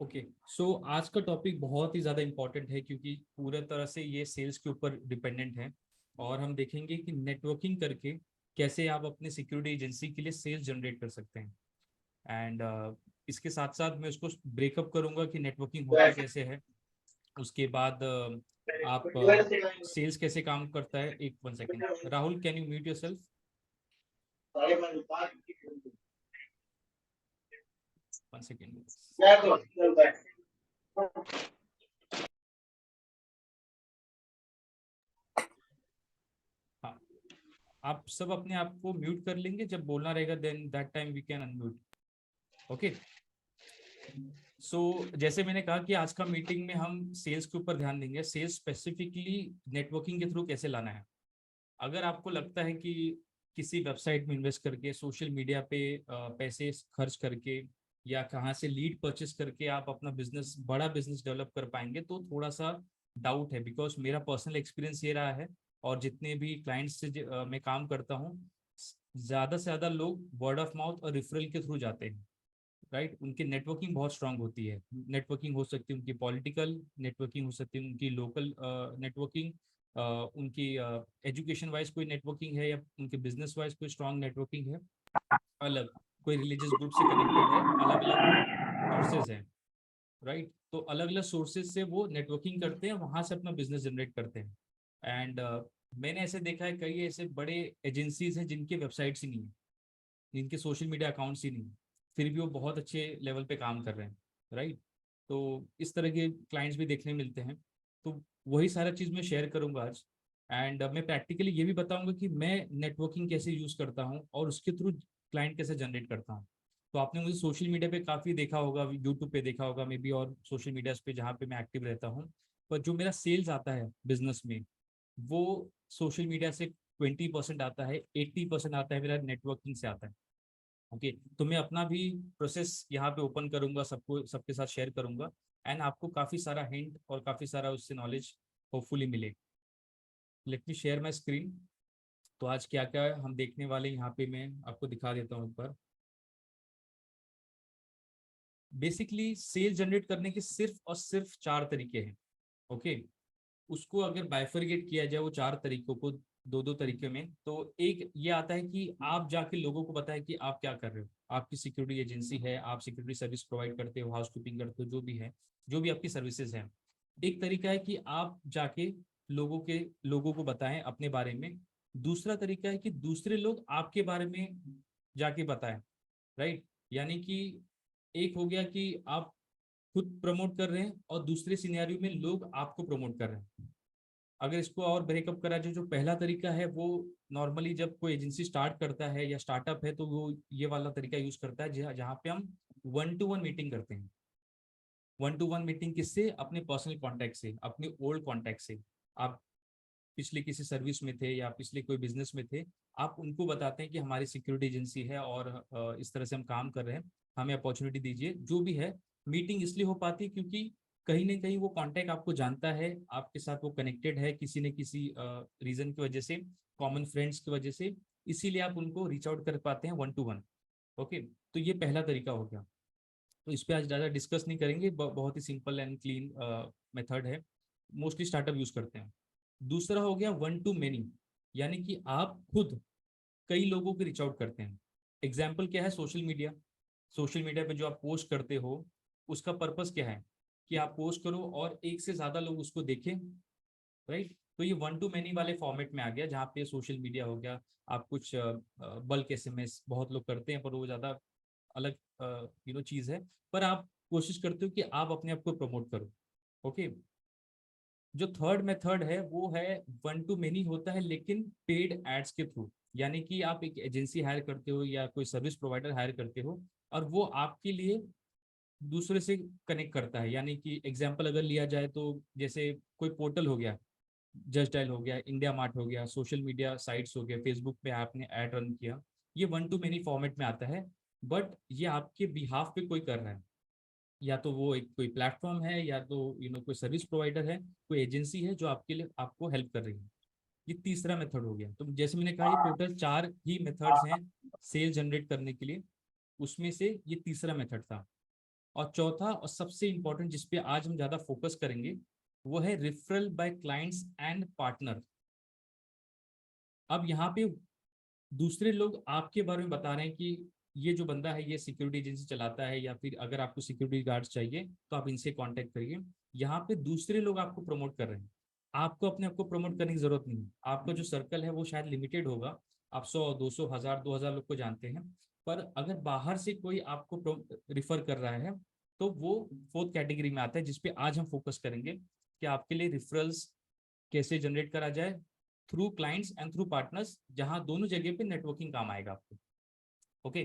Okay, सो आज का topic बहुत ही ज़्यादा इम्पोर्टेंट है क्योंकि पूरे तरह से ये सेल्स के ऊपर डिपेंडेंट है। और हम देखेंगे कि नेटवर्किंग करके कैसे आप अपने सिक्योरिटी एजेंसी के लिए सेल्स जनरेट कर सकते हैं। एंड इसके साथ साथ मैं उसको ब्रेकअप करूंगा कि नेटवर्किंग होता कैसे है। उसके बाद आप सेल्स कैसे काम करता है। एक 1 second, Rahul can you mute yourself. 1 second. हाँ, आप सब अपने आप को म्यूट कर लेंगे, जब बोलना रहेगा then that time we can unmute. Okay, so जैसे मैंने कहा कि आज का मीटिंग में हम सेल्स के ऊपर ध्यान देंगे। सेल्स स्पेसिफिकली नेटवर्किंग के थ्रू कैसे लाना है। अगर आपको लगता है कि किसी वेबसाइट में इन्वेस्ट करके, सोशल मीडिया पे पैसे खर्च करके या कहाँ से लीड परचेस करके आप अपना बिजनेस, बड़ा बिजनेस डेवलप कर पाएंगे, तो थोड़ा सा डाउट है। बिकॉज मेरा पर्सनल एक्सपीरियंस ये रहा है और जितने भी क्लाइंट्स से मैं काम करता हूँ, ज़्यादा से ज़्यादा लोग वर्ड ऑफ माउथ और रेफरल के थ्रू जाते हैं। राइट, उनकी नेटवर्किंग बहुत स्ट्रांग होती है। नेटवर्किंग हो सकती है उनकी पॉलिटिकल, नेटवर्किंग हो सकती है उनकी लोकल नेटवर्किंग, उनकी एजुकेशन वाइज कोई नेटवर्किंग है, या उनके बिजनेस वाइज कोई स्ट्रांग नेटवर्किंग है। अलग कोई रिलीजियस ग्रुप से कनेक्टेड है, अलग अलग सोर्सेज हैं। राइट, तो अलग अलग सोर्सेज से वो नेटवर्किंग करते हैं, वहां से अपना बिजनेस जनरेट करते हैं। एंड मैंने ऐसे देखा है, कई ऐसे बड़े एजेंसीज हैं जिनके वेबसाइट्स ही नहीं है, जिनके सोशल मीडिया अकाउंट्स ही नहीं, फिर भी वो बहुत अच्छे लेवल पे काम कर रहे हैं। राइट, तो इस तरह के क्लाइंट्स भी देखने मिलते हैं। तो वही सारा चीज़ मैं शेयर करूंगा आज। एंड मैं प्रैक्टिकली ये भी बताऊंगा कि मैं नेटवर्किंग कैसे यूज़ करता हूँ और उसके थ्रू क्लाइंट कैसे जनरेट करता हूँ। तो आपने मुझे सोशल मीडिया पे काफ़ी देखा होगा, यूट्यूब पे देखा होगा मे बी, और सोशल मीडिया पे जहाँ पे मैं एक्टिव रहता हूँ। पर जो मेरा सेल्स आता है बिजनेस में, वो सोशल मीडिया से 20% आता है, 80% आता है मेरा नेटवर्किंग से आता है। ओके, तो मैं अपना भी प्रोसेस यहाँ पे ओपन करूंगा, सबको सबके साथ शेयर करूंगा। एंड आपको काफ़ी सारा हिंट और काफ़ी सारा उससे नॉलेज होपफुली मिले। Let me share my screen. तो आज क्या क्या हम देखने वाले यहाँ पे मैं आपको दिखा देता हूँ ऊपर। बेसिकली सेल जनरेट करने के सिर्फ और सिर्फ 4 तरीके हैं। ओके, उसको अगर बाइफरगेट किया जाए वो 4 तरीकों को, दो दो तरीके में, तो एक ये आता है कि आप जाके लोगों को बताएं कि आप क्या कर रहे हो। आपकी सिक्योरिटी एजेंसी है, आप सिक्योरिटी सर्विस प्रोवाइड करते हो, हाउस कीपिंग करते हो, जो भी है, जो भी आपकी सर्विसेज हैं। एक तरीका है कि आप जाके लोगों को बताएं अपने बारे में। दूसरा तरीका है कि दूसरे लोग आपके बारे में जाके बताएं। राइट, यानी कि एक हो गया कि आप खुद प्रमोट कर रहे हैं और दूसरे सिनेरियो में लोग आपको प्रमोट कर रहे हैं। अगर इसको और ब्रेकअप करा जाए, जो पहला तरीका है वो नॉर्मली जब कोई एजेंसी स्टार्ट करता है या स्टार्टअप है, तो वो ये वाला तरीका यूज करता है जहाँ पे हम 1-to-1 मीटिंग करते हैं। 1-to-1 मीटिंग किससे? अपने पर्सनल कांटेक्ट से, अपने ओल्ड कांटेक्ट से। आप पिछले किसी सर्विस में थे या पिछले कोई बिजनेस में थे, आप उनको बताते हैं कि हमारी सिक्योरिटी एजेंसी है और इस तरह से हम काम कर रहे हैं, हमें अपॉर्चुनिटी दीजिए। जो भी है, मीटिंग इसलिए हो पाती है क्योंकि कहीं ना कहीं वो कांटेक्ट आपको जानता है, आपके साथ वो कनेक्टेड है किसी न किसी रीजन की वजह से, कॉमन फ्रेंड्स की वजह से। इसीलिए आप उनको रीच आउट कर पाते हैं 1-to-1। ओके, तो ये पहला तरीका हो गया। तो इस पर आज ज़्यादा डिस्कस नहीं करेंगे, बहुत ही सिंपल एंड क्लीन मेथड है, मोस्टली स्टार्टअप यूज करते हैं। दूसरा हो गया 1-to-many, यानी कि आप खुद कई लोगों को रीच आउट करते हैं। एग्जाम्पल क्या है? Social media. सोशल मीडिया पे जो आप पोस्ट करते हो, उसका पर्पस क्या है? कि आप पोस्ट करो और एक से ज़्यादा लोग उसको देखें। राइट, तो ये 1-to-many वाले फॉर्मेट में आ गया, जहाँ पे सोशल मीडिया हो गया। आप कुछ बल्क एसएमएस बहुत लोग करते हैं, पर वो ज़्यादा अलग चीज़ है। पर आप कोशिश करते हो कि आप अपने आप को प्रमोट करो। ओके, जो थर्ड मेथड है वो है 1-to-many होता है, लेकिन पेड एड्स के थ्रू। यानी कि आप एक एजेंसी हायर करते हो या कोई सर्विस प्रोवाइडर हायर करते हो, और वो आपके लिए दूसरे से कनेक्ट करता है। यानी कि एग्जांपल अगर लिया जाए तो जैसे कोई पोर्टल हो गया, जस्ट डायल हो गया, इंडिया मार्ट हो गया, सोशल मीडिया साइट्स हो गया, फेसबुक पे आपने ऐड रन किया, ये 1-to-many फॉर्मेट में आता है। बट ये आपके बिहाफ पे कोई कर रहा है, या तो वो एक कोई प्लेटफॉर्म है, या तो कोई सर्विस प्रोवाइडर है, कोई एजेंसी है जो आपके लिए आपको हेल्प कर रही है। ये तीसरा मेथड हो गया। तो जैसे मैंने कहा, ये टोटल 4 ही मेथड्स हैं सेल जनरेट करने के लिए, उसमें से ये तीसरा मेथड था। और चौथा और सबसे इंपॉर्टेंट जिस पे आज हम ज्यादा फोकस करेंगे वो है referral by clients and partner. अब यहाँ पे दूसरे लोग आपके बारे में बता रहे हैं कि ये जो बंदा है ये सिक्योरिटी एजेंसी चलाता है, या फिर अगर आपको सिक्योरिटी गार्ड चाहिए तो आप इनसे कांटेक्ट करिए। यहाँ पे दूसरे लोग आपको प्रमोट कर रहे हैं, आपको अपने आप को प्रमोट करने की जरूरत नहीं है। आपका जो सर्कल है वो शायद लिमिटेड होगा, आप 100 200 1000 2000 लोग को जानते हैं। पर अगर बाहर से कोई आपको रिफर कर रहा है तो वो फोर्थ कैटेगरी में आता है, जिसपे आज हम फोकस करेंगे कि आपके लिए रिफरल्स कैसे जनरेट करा जाए through clients and through partners, जहां दोनों जगह पे नेटवर्किंग काम आएगा आपको। ओके,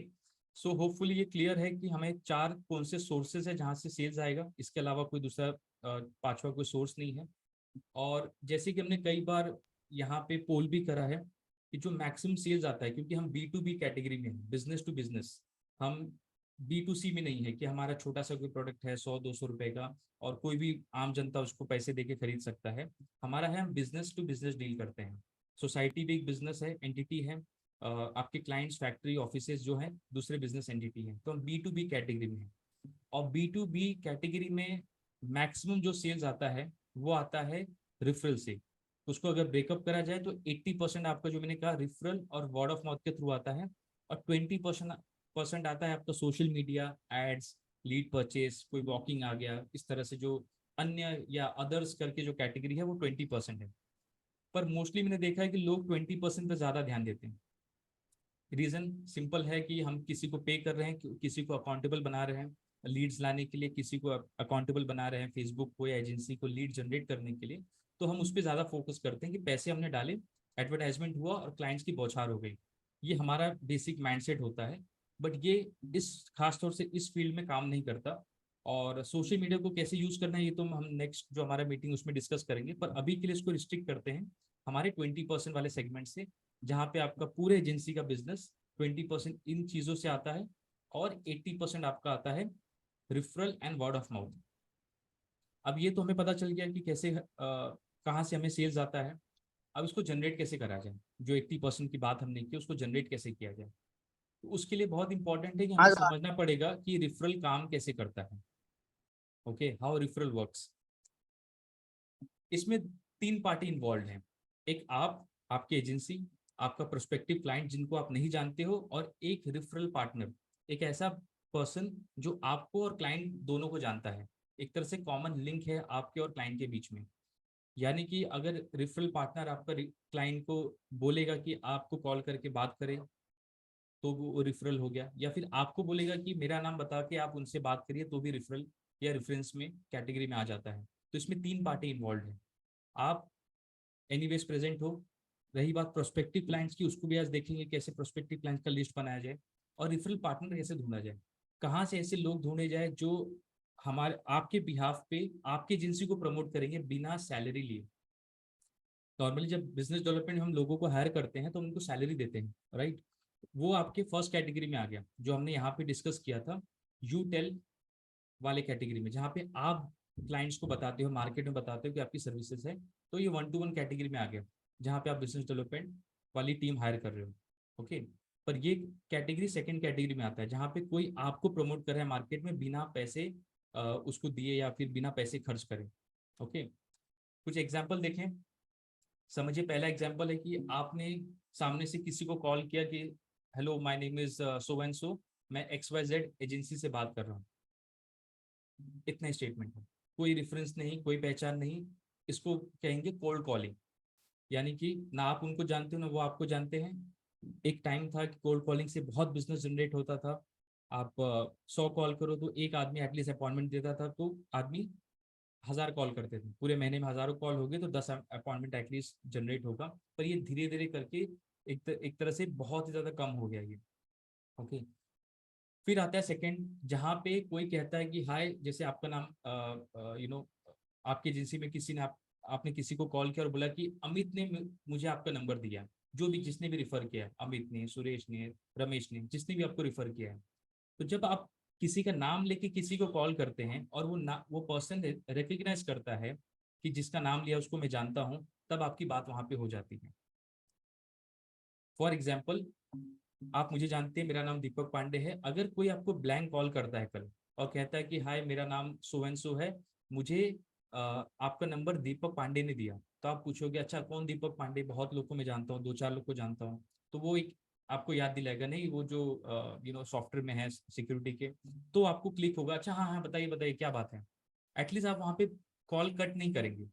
सो होपफुली ये क्लियर है कि हमें चार कौन से सोर्सेज है जहां से सेल्स आएगा, इसके अलावा कोई दूसरा पांचवा कोई सोर्स नहीं है। और जैसे कि हमने कई बार यहाँ पे पोल भी करा है कि जो मैक्सिमम सेल्स आता है, क्योंकि हम B2B कैटेगरी में हैं, बिजनेस टू बिजनेस, हम B2C में नहीं है कि हमारा छोटा सा कोई प्रोडक्ट है 100-200 रुपए का और कोई भी आम जनता उसको पैसे दे के खरीद सकता है। हमारा है हम बिजनेस टू बिजनेस डील करते हैं। सोसाइटी भी एक बिजनेस है, एंटिटी है, आपके क्लाइंट्स फैक्ट्री ऑफिसेज जो है दूसरे बिजनेस एंटिटी है, तो हम B2B कैटेगरी में है। और B2B कैटेगरी में मैक्सिमम जो सेल्स आता है वो आता है रिफरल से। उसको अगर ब्रेकअप करा जाए तो 80% आपका जो मैंने कहा रिफरल और वर्ड ऑफ माउथ के थ्रू आता है, और 20% आता है आपका social media ads, lead purchase, कोई वॉकिंग आ गया, इस तरह से जो अन्य या अदर्स करके जो कैटेगरी है वो 20% है। पर मोस्टली मैंने देखा है कि लोग 20% पे ज़्यादा ध्यान देते हैं। रीज़न सिंपल है कि हम किसी को पे कर रहे हैं, किसी को अकाउंटेबल बना रहे हैं लीड्स लाने के लिए, किसी को अकाउंटेबल बना रहे हैं फेसबुक को या एजेंसी को लीड जनरेट करने के लिए, तो हम उस पर ज़्यादा फोकस करते हैं कि पैसे हमने डाले, एडवर्टाइजमेंट हुआ और क्लाइंट्स की बौछार हो गई। ये हमारा बेसिक माइंडसेट होता है। बट ये इस खासतौर से इस फील्ड में काम नहीं करता। और सोशल मीडिया को कैसे यूज़ करना है ये तो हम नेक्स्ट जो हमारा मीटिंग उसमें डिस्कस करेंगे, पर अभी के लिए इसको रिस्ट्रिक्ट करते हैं हमारे 20% वाले सेगमेंट से, जहाँ पे आपका पूरे एजेंसी का बिजनेस 20% इन चीज़ों से आता है और 80% आपका आता है referral and word of mouth. अब ये तो हमें पता चल गया कि कैसे कहाँ से हमें सेल्स आता है। अब इसको जनरेट कैसे करा जाए, जो 80% की बात हमने की उसको जनरेट कैसे किया जाए, तो उसके लिए बहुत इंपॉर्टेंट है कि हमें आज समझना पड़ेगा कि रिफरल काम कैसे करता है। Okay, how referral works. इसमें तीन पार्टी इन्वॉल्व हैं। एक आप, आपकी एजेंसी, आपका प्रोस्पेक्टिव क्लाइंट जिनको आप नहीं जानते हो, और एक रेफरल पार्टनर, एक ऐसा पर्सन जो आपको और क्लाइंट दोनों को जानता है। एक तरह से कॉमन लिंक है आपके और क्लाइंट के बीच में। यानी कि अगर रेफरल पार्टनर आपका क्लाइंट को बोलेगा कि आपको कॉल करके बात करें तो वो रेफरल हो गया, या फिर आपको बोलेगा कि मेरा नाम बता के आप उनसे बात करिए तो भी रेफरल या रेफरेंस में कैटेगरी में आ जाता है। तो इसमें तीन पार्टी इन्वॉल्व है। आप एनीवेज प्रेजेंट हो। रही बात प्रोस्पेक्टिव क्लाइंट्स की, उसको भी आज देखेंगे कैसे प्रोस्पेक्टिव क्लाइंट्स का लिस्ट बनाया जाए, और रिफरल पार्टनर कैसे ढूंढा जाए, कहाँ से ऐसे लोग ढूंढे जाए जो हमारे आपके बिहाफ पे आपकी एजेंसी को प्रमोट करेंगे बिना सैलरी लिए। नॉर्मली जब बिजनेस डेवलपमेंट हम लोगों को हायर करते हैं तो उनको सैलरी देते हैं, राइट। वो आपके फर्स्ट कैटेगरी में आ गया जो हमने यहाँ पे डिस्कस किया था, यू टेल वाले कैटेगरी में, जहाँ पे आप क्लाइंट्स को बताते हो, मार्केट में बताते हो कि आपकी सर्विसेज है। तो ये 1-to-1 कैटेगरी में आ गया जहाँ पे आप बिजनेस डेवलपमेंट वाली टीम हायर कर रहे हो। ओके, पर ये कैटेगरी सेकंड कैटेगरी में आता है जहाँ पे कोई आपको प्रमोट कर रहा है मार्केट में बिना पैसे उसको दिए या फिर बिना पैसे खर्च करें। ओके, कुछ एग्जाम्पल देखें। समझिए, पहला एग्जाम्पल है कि आपने सामने से किसी को कॉल किया कि hello my name is so and so, मैं XYZ एजेंसी से बात कर रहा हूँ। इतना स्टेटमेंट है, कोई रेफरेंस नहीं, कोई पहचान नहीं। इसको कहेंगे कोल्ड कॉलिंग। यानी कि ना आप उनको जानते हो ना वो आपको जानते हैं। एक टाइम था कि कोल्ड कॉलिंग से बहुत बिजनेस जनरेट होता था। आप 100 कॉल करो तो एक आदमी एटलीस्ट अपॉइंटमेंट देता था, तो आदमी 1000 कॉल करते थे, पूरे महीने में हजारों कॉल हो गए तो 10 अपॉइंटमेंट एटलीस्ट जनरेट होगा। पर ये धीरे धीरे करके एक तरह से बहुत ही ज़्यादा कम हो गया ये। ओके, फिर आता है सेकंड, जहाँ पे कोई कहता है कि हाय, जैसे आपका नाम आपकी एजेंसी में किसी ने आपने किसी को कॉल किया और बोला कि अमित ने मुझे आपका नंबर दिया। जो भी जिसने भी रिफर किया, अमित ने, सुरेश ने, रमेश ने, जिसने भी आपको रिफर किया है। तो जब आप किसी का नाम लेके किसी को कॉल करते हैं और वो पर्सन रिकग्नाइज करता है कि जिसका नाम लिया उसको मैं जानता हूँ, तब आपकी बात वहां पे हो जाती है। फॉर एग्जाम्पल, आप मुझे जानते हैं, मेरा नाम दीपक पांडे है। अगर कोई आपको ब्लैंक कॉल करता है कल, और कहता है कि हाय मेरा नाम सो एंड सो है, मुझे आपका नंबर दीपक पांडे ने दिया। तो आप पूछोगे अच्छा कौन दीपक पांडे, बहुत लोग को मैं जानता हूँ, 2-4 लोग को जानता हूँ। तो वो एक आपको याद दिलाएगा, नहीं वो जो सॉफ्टवेयर में है सिक्योरिटी के। तो आपको क्लिक होगा, अच्छा हाँ हाँ बताइए बताइए क्या बात है। एटलीस्ट आप वहाँ पे कॉल कट नहीं करेंगे।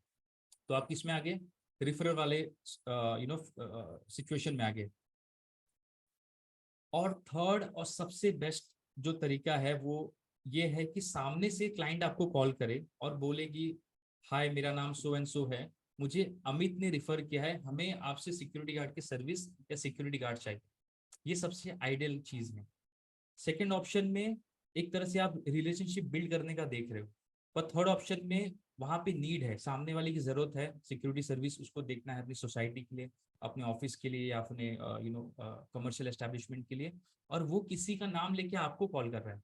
तो आप किस में आगे, रिफरल वाले सिचुएशन में आगे। और थर्ड और सबसे बेस्ट जो तरीका है वो ये है कि सामने से क्लाइंट आपको कॉल करे और बोले कि हाय मेरा नाम सो एंड सो है, मुझे अमित ने रिफर किया है, हमें आपसे सिक्योरिटी गार्ड की सर्विस या सिक्योरिटी गार्ड चाहिए। ये सबसे आइडियल चीज है। सेकेंड ऑप्शन में एक तरह से आप रिलेशनशिप बिल्ड करने का देख रहे हो, पर थर्ड ऑप्शन में वहां पे नीड है, सामने वाले की जरूरत है सिक्योरिटी सर्विस, उसको देखना है अपनी सोसाइटी के लिए, अपने ऑफिस के लिए, या अपने कमर्शियल एस्टेब्लिशमेंट के लिए, और वो किसी का नाम लेके आपको कॉल कर रहा है।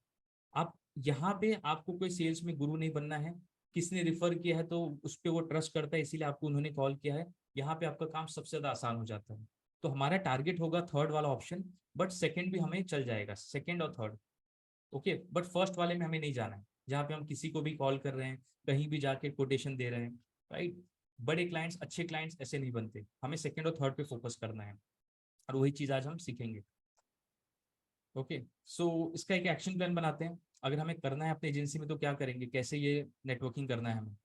आप यहाँ पे आपको कोई सेल्स में गुरु नहीं बनना है, किसने रिफर किया है तो उस पर वो ट्रस्ट करता है इसीलिए आपको उन्होंने कॉल किया है। यहाँ पे आपका काम सबसे ज्यादा आसान हो जाता है। तो हमारा टारगेट होगा थर्ड वाला ऑप्शन, बट सेकंड भी हमें चल जाएगा, सेकंड और थर्ड। ओके, बट फर्स्ट वाले में हमें नहीं जाना है, जहाँ पे हम किसी को भी कॉल कर रहे हैं, कहीं भी जाके कोटेशन दे रहे हैं, राइट। बड़े क्लाइंट्स, अच्छे क्लाइंट्स ऐसे नहीं बनते, हमें सेकंड और थर्ड पे फोकस करना है, और वही चीज आज हम सीखेंगे। ओके, सो इसका एक एक्शन प्लान बनाते हैं। अगर हमें करना है अपनी एजेंसी में तो क्या करेंगे, कैसे ये नेटवर्किंग करना है हमें,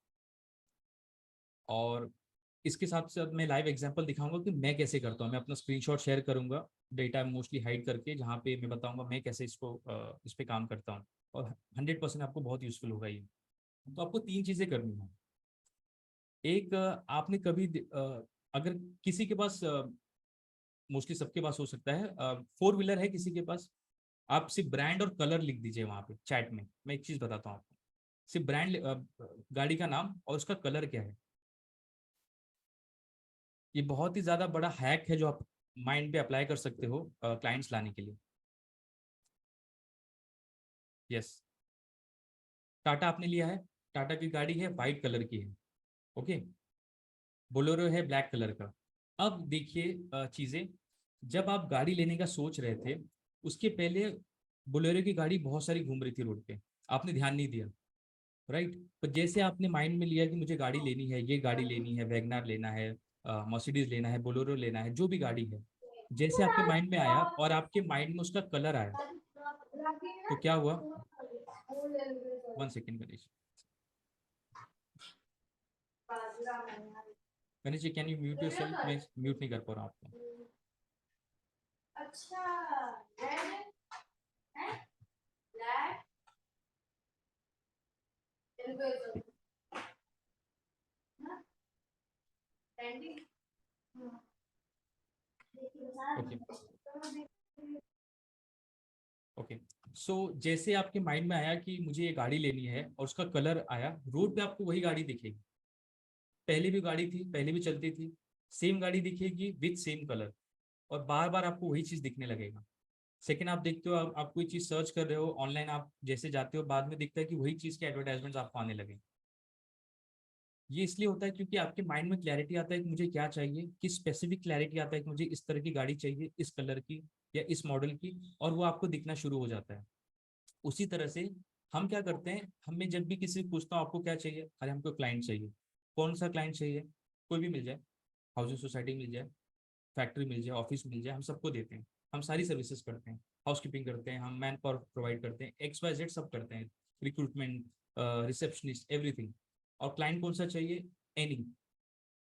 और इसके साथ साथ मैं लाइव एग्जांपल दिखाऊंगा कि मैं कैसे करता हूँ। मैं अपना स्क्रीनशॉट शेयर करूंगा, डेटा मोस्टली हाइड करके, जहाँ पे मैं बताऊंगा मैं कैसे इसको इस पे काम करता हूँ, और 100% आपको बहुत यूजफुल होगा ये। तो आपको 3 चीजें करनी है। एक, आपने कभी अगर किसी के पास, मोस्टली सबके पास हो सकता है, 4 व्हीलर है किसी के पास, आप सिर्फ ब्रांड और कलर लिख दीजिए वहां पे चैट में। मैं एक चीज बताता हूँ आपको, सिर्फ ब्रांड, गाड़ी का नाम और उसका कलर क्या है। ये बहुत ही ज्यादा बड़ा हैक है जो आप माइंड पे अप्लाई कर सकते हो क्लाइंट्स लाने के लिए। यस, टाटा आपने लिया है, टाटा की गाड़ी है, वाइट कलर की है। ओके, बोलेरो है ब्लैक कलर का। अब देखिए चीजें, जब आप गाड़ी लेने का सोच रहे थे, उसके पहले बोलेरो की गाड़ी बहुत सारी घूम रही थी रोड पे, आपने ध्यान नहीं दिया, राइट। पर जैसे आपने माइंड में लिया कि मुझे गाड़ी लेनी है, ये गाड़ी लेनी है, वैगनार लेना है, मर्सिडीज लेना है, बोलेरो लेना है, जो भी गाड़ी है, जैसे आपके माइंड में आया और आपके माइंड में उसका कलर आया, तो क्या हुआ। 1 second Ganesh, Ganesh ji can you mute yourself, मैं म्यूट नहीं कर पा रहा हूँ आपको। ओके, ओके, सो जैसे आपके माइंड में आया कि मुझे ये गाड़ी लेनी है और उसका कलर आया, रोड पे आपको वही गाड़ी दिखेगी, पहले भी गाड़ी थी, पहले भी चलती थी, सेम गाड़ी दिखेगी विथ सेम कलर, और बार बार आपको वही चीज दिखने लगेगा। सेकंड, आप देखते हो, आप कोई चीज सर्च कर रहे हो ऑनलाइन, आप जैसे जाते हो बाद में दिखता है कि वही चीज के एडवर्टाइजमेंट्स आपको आने लगे। ये इसलिए होता है क्योंकि आपके माइंड में क्लैरिटी आता है कि मुझे क्या चाहिए, किस स्पेसिफिक क्लैरिटी आता है कि मुझे इस तरह की गाड़ी चाहिए, इस कलर की या इस मॉडल की, और वो आपको दिखना शुरू हो जाता है। उसी तरह से हम क्या करते हैं, हमें जब भी किसी से पूछता हूँ आपको क्या चाहिए, अरे हमको क्लाइंट चाहिए। कौन सा क्लाइंट चाहिए, कोई भी मिल जाए, हाउसिंग सोसाइटी मिल जाए, फैक्ट्री मिल जाए, ऑफिस मिल जाए, हम सबको देते हैं। हम सारी सर्विसेज करते हैं, हाउसकीपिंग करते हैं, हम मैन पावर प्रोवाइड करते हैं, XYZ सब करते हैं, रिक्रूटमेंट, रिसेप्शनिस्ट, एवरीथिंग। और क्लाइंट कौन सा चाहिए, एनी।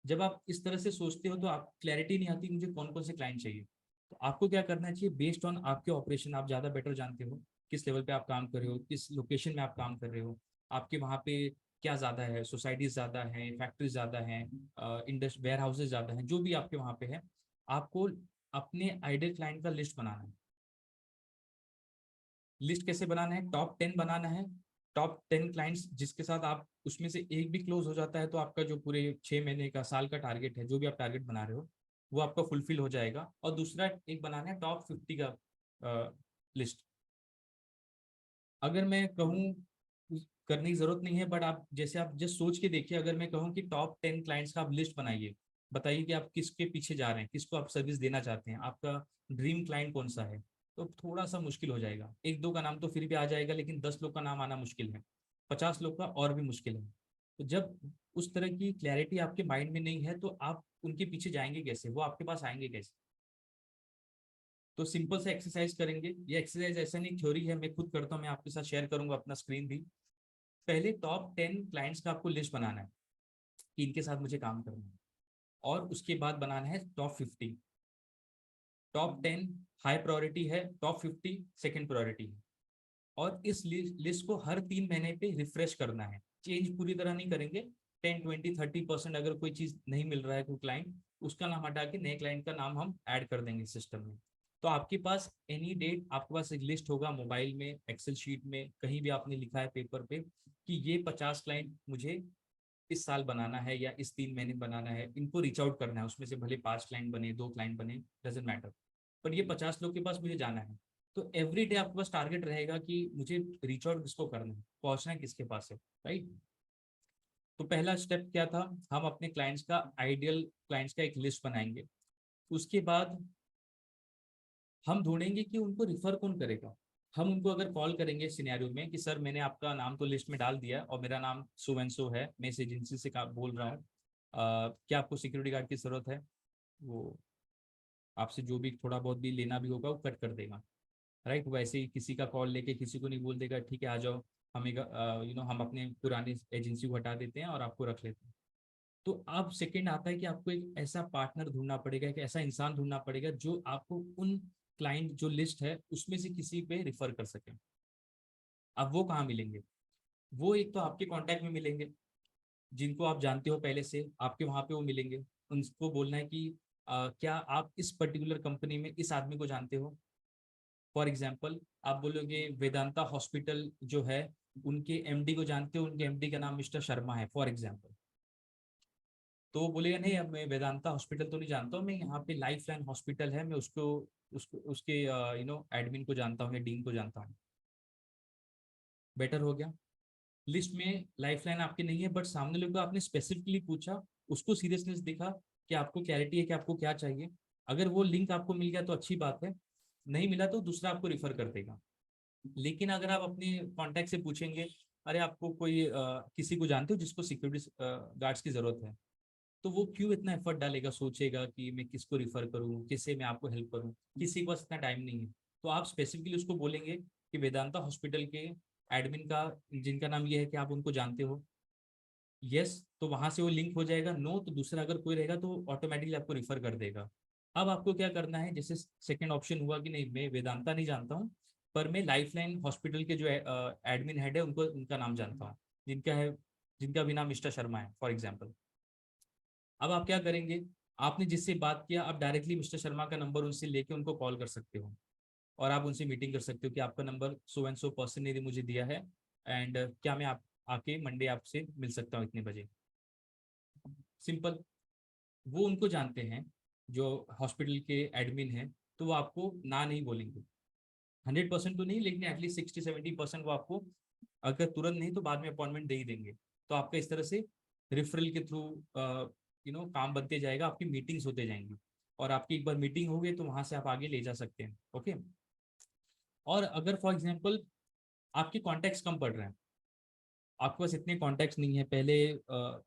जब आप इस तरह से सोचते हो तो आप क्लैरिटी नहीं आती मुझे कौन कौन से क्लाइंट चाहिए। तो आपको क्या करना चाहिए, बेस्ड ऑन आपके ऑपरेशन, आप ज़्यादा बेटर जानते हो किस लेवल पे आप काम कर रहे हो, किस लोकेशन में आप काम कर रहे हो, आपके वहाँ पे क्या ज़्यादा है, सोसाइटीज ज़्यादा हैं, फैक्ट्रीज ज़्यादा हैं, इंडस्ट्री वेयर हाउसेज ज़्यादा हैं, जो भी आपके वहाँ पे है, आपको अपने आइडियल क्लाइंट का लिस्ट बनाना है। लिस्ट कैसे बनाना है, टॉप 10 बनाना है। टॉप 10 क्लाइंट्स जिसके साथ आप उसमें से एक भी क्लोज हो जाता है तो आपका जो पूरे 6 महीने का, साल का टारगेट है, जो भी आप टारगेट बना रहे हो, वो आपका फुलफिल हो जाएगा। और दूसरा एक बनाना है टॉप 50 का लिस्ट। अगर मैं कहूँ, करने की जरूरत नहीं है, बट आप जैसे आप जस्ट सोच के देखिए, अगर मैं कहूँ कि टॉप 10 क्लाइंट्स का आप लिस्ट बनाइए, बताइए कि आप किसके पीछे जा रहे हैं, किसको आप सर्विस देना चाहते हैं, आपका ड्रीम क्लाइंट कौन सा है। तो थोड़ा सा मुश्किल हो जाएगा। एक दो का नाम तो फिर भी आ जाएगा, लेकिन 10 लोग का नाम आना मुश्किल है, 50 लोग का और भी मुश्किल है। तो जब उस तरह की क्लैरिटी आपके माइंड में नहीं है, तो आप उनके पीछे जाएंगे कैसे, वो आपके पास आएंगे कैसे? तो सिंपल से एक्सरसाइज करेंगे। ये एक्सरसाइज ऐसा नहीं, थ्योरी है, मैं खुद करता हूँ, मैं आपके साथ शेयर करूंगा अपना स्क्रीन भी। पहले टॉप 10 क्लाइंट्स का आपको लिस्ट बनाना है कि इनके साथ मुझे काम करना है, और उसके बाद बनाना है टॉप 50। टॉप 10 हाई प्रायोरिटी है, टॉप 50 सेकेंड प्रायोरिटी है। और इस लिस्ट को हर 3 महीने पे रिफ्रेश करना है, चेंज पूरी तरह नहीं करेंगे। 10, 20, 30% अगर कोई चीज नहीं मिल रहा है, कोई क्लाइंट, उसका नाम हटा के नए क्लाइंट का नाम हम ऐड कर देंगे सिस्टम में। तो आपके पास एनी डेट आपके पास एक लिस्ट होगा, मोबाइल में, एक्सेल शीट में, कहीं भी आपने लिखा है पेपर पे कि ये 50 क्लाइंट मुझे इस साल बनाना है या इस 3 महीने बनाना है, इनको रीच आउट करना है। उसमें से भले 5 क्लाइंट बने, 2 क्लाइंट बने, डजेंट मैटर, पर ये 50 लोग के पास मुझे जाना है। तो एवरी डे आपके पास टारगेट रहेगा कि मुझे रीच आउट किसको करना है, पहुंचना है किसके पास है, राइट। तो पहला स्टेप क्या था, हम अपने क्लाइंट्स का, आइडियल क्लाइंट्स का एक लिस्ट बनाएंगे। उसके बाद हम ढूंढेंगे कि उनको रिफर कौन करेगा। हम उनको अगर कॉल करेंगे सिनेरियो में कि सर मैंने आपका नाम तो लिस्ट में डाल दिया और मेरा नाम सो एंड सो है, मैं इस एजेंसी से बोल रहा हूँ, क्या आपको सिक्योरिटी गार्ड की जरूरत है? वो आपसे जो भी थोड़ा बहुत भी लेना भी होगा वो कट कर देगा, राइट। वैसे ही किसी का कॉल लेके किसी को नहीं बोल देगा ठीक है आ जाओ, हमें हम अपने पुरानी एजेंसी को हटा देते हैं और आपको रख लेते हैं। तो अब सेकंड आता है कि आपको एक ऐसा पार्टनर ढूंढना पड़ेगा, एक ऐसा इंसान ढूंढना पड़ेगा जो आपको उन क्लाइंट जो लिस्ट है उसमें से किसी पे रिफर कर सके। अब वो कहाँ मिलेंगे? वो एक तो आपके कांटेक्ट में मिलेंगे, जिनको आप जानते हो पहले से, आपके वहाँ पे वो मिलेंगे। उनको बोलना है कि क्या आप इस पर्टिकुलर कंपनी में इस आदमी को जानते हो? फॉर एग्जाम्पल आप बोलोगे वेदांता हॉस्पिटल जो है, उनके एमडी को जानते हो, उनके एमडी का नाम मिस्टर शर्मा है फॉर एग्जाम्पल। तो वो बोलेगा नहीं, अब मैं वेदांता हॉस्पिटल तो नहीं जानता हूँ, मैं यहाँ पे लाइफ लाइन हॉस्पिटल है, मैं उसको उसको उसके एडमिन को जानता हूँ या डीन को जानता हूँ। बेटर हो गया। लिस्ट में लाइफ लाइन आपकी नहीं है, बट सामने लोग को आपने स्पेसिफिकली पूछा, उसको सीरियसनेस दिखा कि आपको क्लैरिटी है कि आपको क्या चाहिए। अगर वो लिंक आपको मिल गया तो अच्छी बात है, नहीं मिला तो दूसरा आपको रिफर कर देगा। लेकिन अगर आप अपने कॉन्टैक्ट से पूछेंगे, अरे आपको कोई किसी को जानते हो जिसको सिक्योरिटी गार्ड्स की जरूरत है, तो वो क्यों इतना एफर्ट डालेगा, सोचेगा कि मैं किसको रिफर करूँ, किससे मैं आपको हेल्प करूँ, किसी के पास इतना टाइम नहीं है। तो आप स्पेसिफिकली उसको बोलेंगे कि वेदांता हॉस्पिटल के एडमिन का, जिनका नाम ये है, कि आप उनको जानते हो? यस, तो वहां से वो लिंक हो जाएगा। नो, तो दूसरा अगर कोई रहेगा तो ऑटोमेटिकली आपको रिफर कर देगा। अब आपको क्या करना है, जैसे सेकंड ऑप्शन हुआ कि नहीं मैं वेदांता नहीं जानता हूँ, पर मैं लाइफलाइन हॉस्पिटल के जो एडमिन हेड है उनको, उनका नाम जानता हूँ, जिनका है, जिनका भी नाम मिस्टर शर्मा है फॉर एग्जाम्पल। अब आप क्या करेंगे, आपने जिससे बात किया, आप डायरेक्टली मिस्टर शर्मा का नंबर उनसे लेके उनको कॉल कर सकते हो, और आप उनसे मीटिंग कर सकते हो कि आपका number so and so person ने मुझे दिया है, एंड क्या मैं आप आके मंडे आपसे मिल सकता हूँ इतने बजे। सिंपल। वो उनको जानते हैं जो हॉस्पिटल के एडमिन हैं, तो वो आपको ना नहीं बोलेंगे। 100% तो नहीं, लेकिन एटलीस्ट 60-70% वो आपको, अगर तुरंत नहीं तो बाद में अपॉइंटमेंट दे ही देंगे। तो आपका इस तरह से रेफरल के थ्रू काम बनते जाएगा, आपकी मीटिंग्स होते जाएंगी, और आपकी एक बार मीटिंग हो गई तो वहां से आप आगे ले जा सकते हैं। ओके। और अगर फॉर एग्जाम्पल आपके कॉन्टैक्ट्स कम पड़ रहे हैं, आपके पास इतने कॉन्टैक्ट्स नहीं है, पहले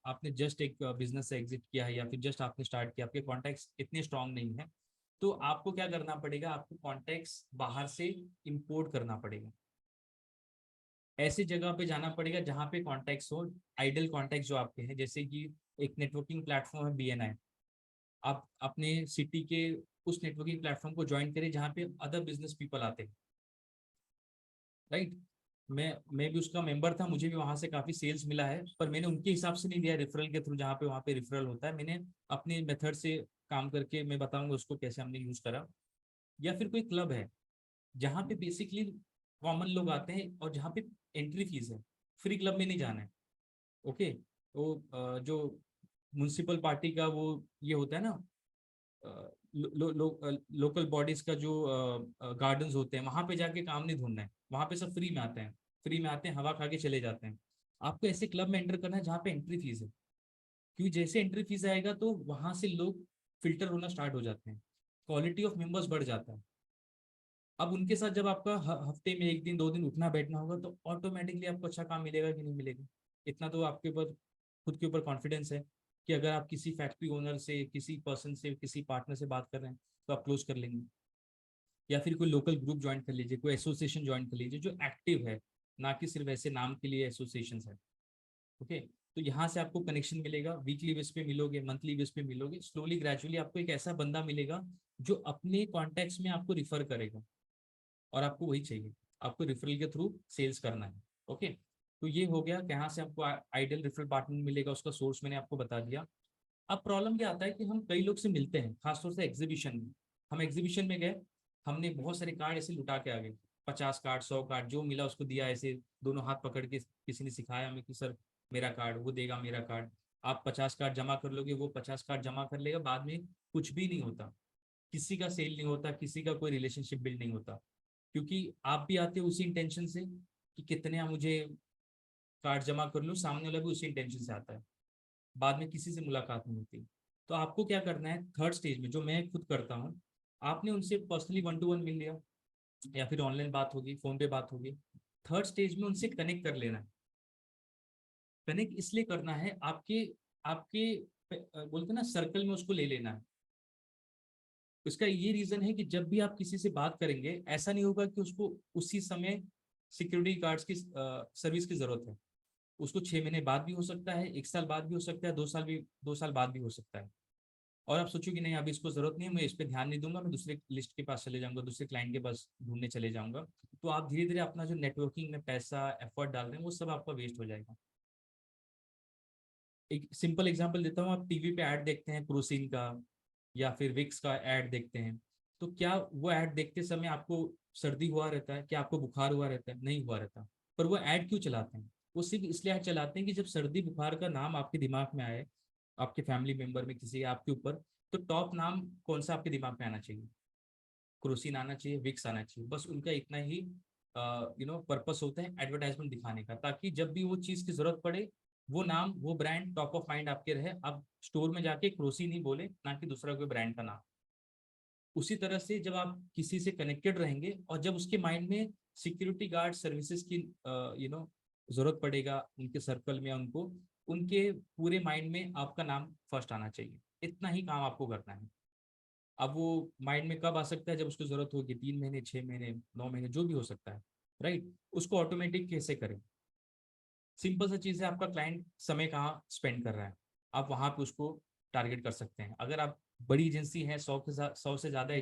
आपने जस्ट एक बिजनेस से एग्जिट किया है या फिर जस्ट आपने स्टार्ट किया, आपके कॉन्टैक्ट्स इतने स्ट्रांग नहीं है, तो आपको क्या करना पड़ेगा, आपको कॉन्टैक्ट्स बाहर से इंपोर्ट करना पड़ेगा। ऐसी जगह पे जाना पड़ेगा जहाँ पे कॉन्टैक्ट्स हो, आइडल कॉन्टैक्ट्स जो आपके हैं, जैसे कि एक नेटवर्किंग प्लेटफॉर्म है BNI। आप अपने सिटी के उस नेटवर्किंग प्लेटफॉर्म को ज्वाइन करें जहाँ पे अदर बिजनेस पीपल आते हैं, राइट। मैं भी उसका मेंबर था, मुझे भी वहां से काफी सेल्स मिला है, पर मैंने उनके हिसाब से नहीं दिया रेफरल के थ्रू, जहाँ पे वहाँ पे रेफरल होता है, मैंने अपने मेथड से काम करके, मैं बताऊंगा उसको कैसे हमने यूज करा। या फिर कोई क्लब है जहाँ पे बेसिकली कॉमन लोग आते हैं और जहाँ पे एंट्री फीस है, फ्री क्लब में नहीं जाना है। ओके। तो जो म्यूनसिपल पार्टी का वो ये होता है ना, लोकल बॉडीज का जो गार्डन्स होते हैं, वहां पे जाके काम नहीं ढूंढना है, वहां पे सब फ्री में आते हैं, फ्री में आते हैं, हवा खा के चले जाते हैं। आपको ऐसे क्लब में एंटर करना है जहाँ पे एंट्री फीस है, क्योंकि जैसे एंट्री फीस आएगा तो वहां से लोग फिल्टर होना स्टार्ट हो जाते हैं, क्वालिटी ऑफ मेंबर्स बढ़ जाता है। अब उनके साथ जब आपका हफ्ते में 1 दिन 2 दिन उठना बैठना होगा तो ऑटोमेटिकली आपको अच्छा काम मिलेगा कि नहीं मिलेगा। इतना तो आपके ऊपर खुद के ऊपर कॉन्फिडेंस है कि अगर आप किसी फैक्ट्री ओनर से, किसी पर्सन से, किसी पार्टनर से बात कर रहे हैं तो आप क्लोज कर लेंगे। या फिर कोई लोकल ग्रुप ज्वाइन कर लीजिए, कोई एसोसिएशन ज्वाइन कर लीजिए जो एक्टिव है, ना कि सिर्फ ऐसे नाम के लिए एसोसिएशन है। ओके, तो यहाँ से आपको कनेक्शन मिलेगा, वीकली बेस पे मिलोगे, मंथली बेस पे मिलोगे, स्लोली ग्रेजुअली आपको एक ऐसा बंदा मिलेगा जो अपने कॉन्टेक्ट्स में आपको रिफर करेगा। और आपको वही चाहिए, आपको रेफरल के थ्रू सेल्स करना है। ओके, तो ये हो गया कहाँ से आपको आइडियल रेफरल पार्टनर मिलेगा, उसका सोर्स मैंने आपको बता दिया। अब प्रॉब्लम क्या आता है कि हम कई लोग से मिलते हैं, खासतौर से एग्जीबिशन में। हम एग्जीबिशन में गए, हमने बहुत सारे कार्ड ऐसे लुटा के आ गए, 50 कार्ड 100 कार्ड जो मिला उसको दिया, ऐसे दोनों हाथ पकड़ के किसी ने सिखाया हमें कि सर मेरा कार्ड, वो देगा मेरा कार्ड। आप 50 कार्ड जमा कर लोगे, वो 50 कार्ड जमा कर लेगा, बाद में कुछ भी नहीं होता, किसी का सेल नहीं होता, किसी का कोई रिलेशनशिप बिल्ड नहीं होता। क्योंकि आप भी आते हो उसी इंटेंशन से कि कितने मुझे कार्ड जमा कर लूँ, सामने वाला भी उसी इंटेंशन से आता है, बाद में किसी से मुलाकात नहीं होती। तो आपको क्या करना है, थर्ड स्टेज में जो मैं खुद करता हूँ, आपने उनसे पर्सनली 1 to 1 मिल लिया, या फिर ऑनलाइन बात होगी, फोन पे बात होगी। थर्ड स्टेज में उनसे कनेक्ट कर लेना है। कनेक्ट इसलिए करना है, आपके आपके बोलते हैं ना सर्कल में उसको ले लेना है। इसका ये रीजन है कि जब भी आप किसी से बात करेंगे, ऐसा नहीं होगा कि उसको उसी समय सिक्योरिटी गार्ड्स की सर्विस की जरूरत है। उसको 6 महीने बाद भी हो सकता है, 1 साल बाद भी हो सकता है, 2 साल बाद भी हो सकता है। और आप सोचो कि नहीं अभी इसको जरूरत नहीं है, मैं इस पर ध्यान नहीं दूंगा, मैं दूसरे लिस्ट के पास चले जाऊंगा, दूसरे क्लाइंट के पास ढूंढने चले जाऊंगा। तो आप धीरे धीरे अपना जो नेटवर्किंग में पैसा एफर्ट डाल रहे हैं वो सब आपका वेस्ट हो जाएगा। एक सिंपल एग्जांपल देता हूँ, आप टीवी पे ऐड देखते हैं क्रोसिन का या फिर विक्स का ऐड देखते हैं, तो क्या वो ऐड देखते समय आपको सर्दी हुआ रहता है, क्या आपको बुखार हुआ रहता है? नहीं हुआ रहता। पर वो ऐड क्यों चलाते हैं? वो सिर्फ इसलिए ऐड चलाते हैं कि जब सर्दी बुखार का नाम आपके दिमाग में आए, आपके फैमिली मेंबर में किसी आपके ऊपर, तो टॉप नाम कौन सा आपके दिमाग में आना चाहिए? क्रोसिन आना चाहिए, विक्स आना चाहिए। बस उनका इतना ही पर्पस होता है एडवर्टाइजमेंट दिखाने का, ताकि जब भी वो चीज़ की जरूरत पड़े, वो नाम वो ब्रांड टॉप ऑफ माइंड आपके रहे, आप स्टोर में जाके क्रोसिन ही बोले, ना कि दूसरा कोई ब्रांड का नाम। उसी तरह से जब आप किसी से कनेक्टेड रहेंगे और जब उसके माइंड में सिक्योरिटी गार्ड सर्विसेज की जरूरत पड़ेगा उनके सर्कल में, उनको उनके पूरे माइंड में आपका नाम फर्स्ट आना चाहिए। इतना ही काम आपको करना है। अब वो माइंड में कब आ सकता है? जब उसको जरूरत होगी, 3 महीने, 6 महीने, 9 महीने, जो भी हो सकता है। राइट, उसको ऑटोमेटिक कैसे करें? सिंपल सा चीज़ है, आपका क्लाइंट समय कहाँ स्पेंड कर रहा है, आप वहाँ पे उसको टारगेट कर सकते हैं। अगर आप बड़ी एजेंसी है, 100 से ज़्यादा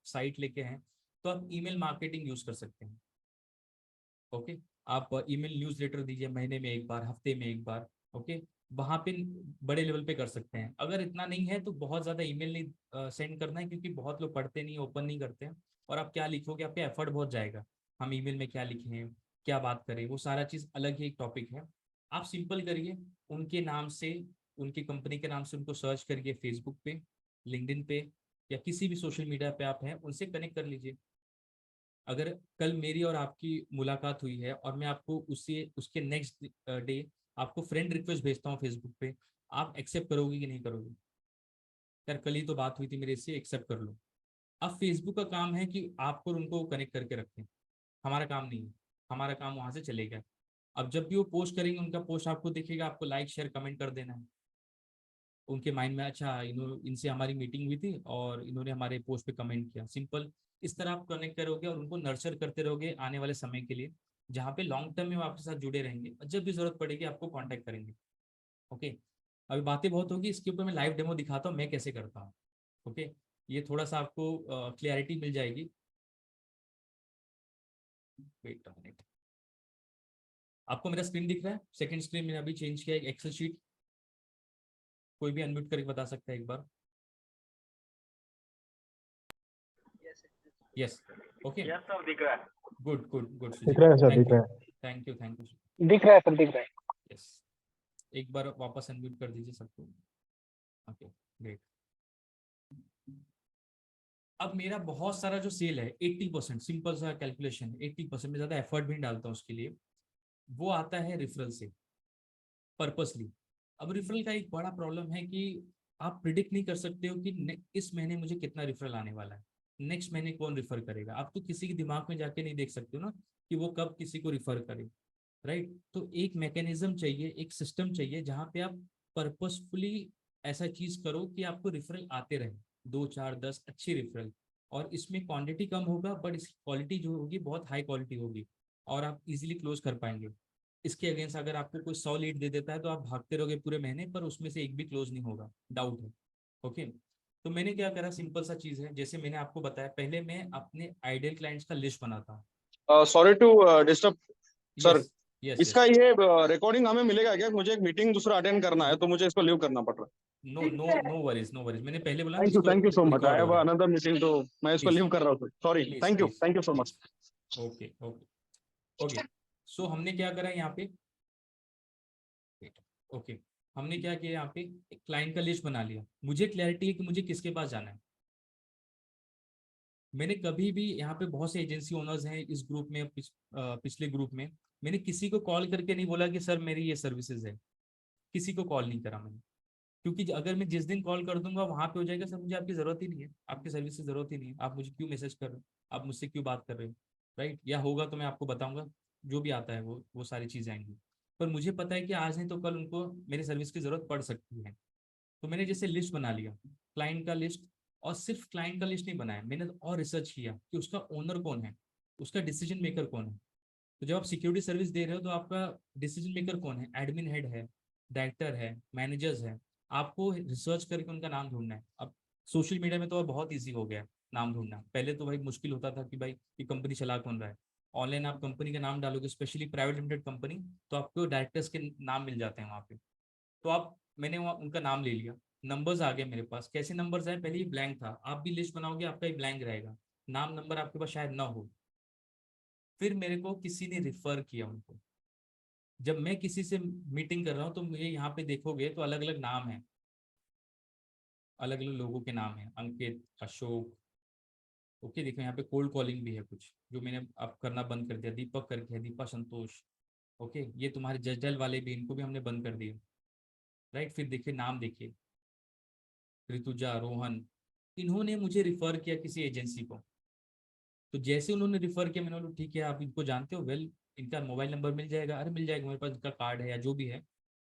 साइट लेके हैं, तो आप ईमेल मार्केटिंग यूज़ कर सकते हैं। ओके, आप ईमेल न्यूज़लेटर दीजिए, महीने में 1 बार, हफ्ते में 1 बार। ओके, वहाँ पे बड़े लेवल पे कर सकते हैं। अगर इतना नहीं है तो बहुत ज़्यादा ईमेल नहीं सेंड करना है, क्योंकि बहुत लोग पढ़ते नहीं, ओपन नहीं करते हैं। और आप क्या लिखोगे, आपका एफर्ट बहुत जाएगा। हम ईमेल में क्या लिखें, क्या बात करें, वो सारा चीज़ अलग ही एक टॉपिक है। आप सिंपल करिए, उनके नाम से, उनकी कंपनी के नाम से उनको सर्च करिए, फेसबुक पे, लिंक्डइन पे, या किसी भी सोशल मीडिया पे आप हैं, उनसे कनेक्ट कर लीजिए। अगर कल मेरी और आपकी मुलाकात हुई है और मैं आपको उससे उसके नेक्स्ट डे आपको फ्रेंड रिक्वेस्ट भेजता हूँ फेसबुक पे, आप एक्सेप्ट करोगे कि नहीं करोगे? यार कल ही तो बात हुई थी मेरे से, एक्सेप्ट कर लो। अब फेसबुक का काम है कि आपको और उनको कनेक्ट करके रखें, हमारा काम नहीं है। हमारा काम वहां से चलेगा। अब जब भी वो पोस्ट करेंगे, उनका पोस्ट आपको दिखेगा, आपको लाइक शेयर कमेंट कर देना है। उनके माइंड में, अच्छा इनसे हमारी मीटिंग हुई थी और इन्होंने हमारे पोस्ट पे कमेंट किया। सिंपल इस तरह आप कनेक्ट करोगे और उनको नर्चर करते रहोगे आने वाले समय के लिए, जहाँ पे लॉन्ग टर्म में वो आपके साथ जुड़े रहेंगे और जब भी जरूरत पड़ेगी आपको कांटेक्ट करेंगे। ओके, अभी बातें बहुत होगी, इसके ऊपर मैं लाइव डेमो दिखाता हूँ मैं कैसे करता हूँ। ओके, ये थोड़ा सा आपको क्लियरिटी मिल जाएगी। वेट अ मिनट, आपको मेरा स्क्रीन दिख रहा है? सेकंड स्क्रीन मैंने अभी चेंज किया, एक एक्सेल शीट। कोई भी अनम्यूट करके बता सकता है एक बार? यस, ओके, यस सर दिख रहा है। गुड गुड गुड दिख सुजीत, रहा है सर, थैंक दिख यू, रहा है। Thank you, thank you. दिख रहा है सर, दिख रहा है। यस, एक बार वापस अनम्यूट कर दीजिए सबको। Okay, great. अब मेरा बहुत सारा जो सेल है, 80%, सिंपल सा कैलकुलेशन, 80% में ज़्यादा एफर्ट भी नहीं डालता हूँ उसके लिए, वो आता है रेफरल से, पर्पसली। अब रेफरल का एक बड़ा प्रॉब्लम है कि आप प्रिडिक्ट नहीं कर सकते हो कि इस महीने मुझे कितना रेफरल आने वाला है। नेक्स्ट महीने कौन रिफर करेगा, आप तो किसी के दिमाग में जाके नहीं देख सकते हो ना कि वो कब किसी को रिफर करे, राइट। तो एक मैकेनिज्म चाहिए, एक सिस्टम चाहिए जहाँ पे आप पर्पसफुली ऐसा चीज करो कि आपको रिफरल आते रहे, 2 4 10 अच्छी रिफरल, और इसमें क्वांटिटी कम होगा बट इसकी क्वालिटी जो होगी बहुत हाई क्वालिटी होगी, और आप इजीली क्लोज कर पाएंगे। इसके अगेंस्ट अगर आपको कोई 100 लीड दे देता है तो आप भागते रहोगे पूरे महीने, पर उसमें से एक भी क्लोज नहीं होगा, डाउट है। ओके, तो मैंने क्या करा, सिंपल सा चीज है, जैसे मैंने आपको बताया, पहले मैं अपने आइडियल क्लाइंट्स का लिस्ट बनाता हूँ। Sorry to disturb sir. Yes, yes, इसका यस। ये रिकॉर्डिंग हमें मिलेगा क्या? मुझे एक मीटिंग दूसरा अटेंड करना है, तो मुझे इसको लीव करना पड़ रहा no no, no worries, no worries, मैंने पहले बोला ना, है। इसको thank you so much. I record हो हैव रहा है। अनदर मीटिंग, तो मैं इसको प्लीज, लीव कर रहा हूँ। Sorry, please, thank please, you so much. Please. Okay, okay, okay. So हमने क्या करा यहाँ पे, ओके, हमने क्या किया यहाँ पे, एक क्लाइंट का लिस्ट बना लिया, मुझे क्लैरिटी है कि मुझे किसके पास जाना है। मैंने कभी भी, यहाँ पे बहुत से एजेंसी ओनर्स हैं इस ग्रुप में, पिछले ग्रुप में, मैंने किसी को कॉल करके नहीं बोला कि सर मेरी ये सर्विसेज है, किसी को कॉल नहीं करा मैंने। क्योंकि अगर मैं जिस दिन कॉल कर दूंगा वहां पे हो जाएगा, सर मुझे आपकी जरूरत ही नहीं है, आपकी सर्विस की जरूरत ही नहीं है, आप मुझे क्यों मैसेज कर रहे हो, आप मुझसे क्यों बात कर रहे हो, राइट। या होगा तो मैं आपको बताऊंगा, जो भी आता है वो सारी चीजें आएंगी। पर मुझे पता है कि आज नहीं तो कल उनको मेरी सर्विस की जरूरत पड़ सकती है। तो मैंने जैसे लिस्ट बना लिया, क्लाइंट का लिस्ट, और सिर्फ क्लाइंट का लिस्ट नहीं बनाया मैंने, और रिसर्च किया कि उसका ओनर कौन है, उसका डिसीजन मेकर कौन है। तो जब आप सिक्योरिटी सर्विस दे रहे हो तो आपका डिसीजन मेकर कौन है, एडमिन हेड है, डायरेक्टर है, मैनेजर्स है, आपको रिसर्च करके उनका नाम ढूंढना है। अब सोशल मीडिया में तो अब बहुत ईजी हो गया है नाम ढूंढना, पहले तो भाई मुश्किल होता था कि भाई ये कंपनी चला कौन रहा है। ऑनलाइन आप कंपनी का नाम डालोगे, स्पेशली प्राइवेट लिमिटेड कंपनी, तो आपको डायरेक्टर्स के नाम मिल जाते हैं वहाँ पे। तो आप, मैंने वहाँ उनका नाम ले लिया, नंबर्स आ गए मेरे पास। कैसे नंबर्स आए, पहले ये ब्लैंक था, आप भी लिस्ट बनाओगे आपका ये ब्लैंक रहेगा, नाम नंबर आपके पास शायद ना हो। फिर मेरे को किसी ने रिफर किया उनको। जब मैं किसी से मीटिंग कर रहा हूँ तो मुझे यहाँ पे देखोगे तो अलग अलग नाम है, अलग अलग लोगों के नाम है, अंकित, अशोक। ओके, देखो यहाँ पे कोल्ड कॉलिंग भी है कुछ जो मैंने अब करना बंद कर दिया, दीपक करके है, दीपा संतोष। ओके, ये तुम्हारे जजडल वाले भी, इनको भी हमने बंद कर दिया, राइट। फिर देखिए नाम देखिए, ऋतुजा, रोहन, इन्होंने मुझे रिफर किया किसी एजेंसी को। तो जैसे उन्होंने रिफर किया, मैंने बोला ठीक है आप इनको जानते हो, वेल इनका मोबाइल नंबर मिल जाएगा, अरे मिल जाएगा मेरे पास, इनका कार्ड है या जो भी है,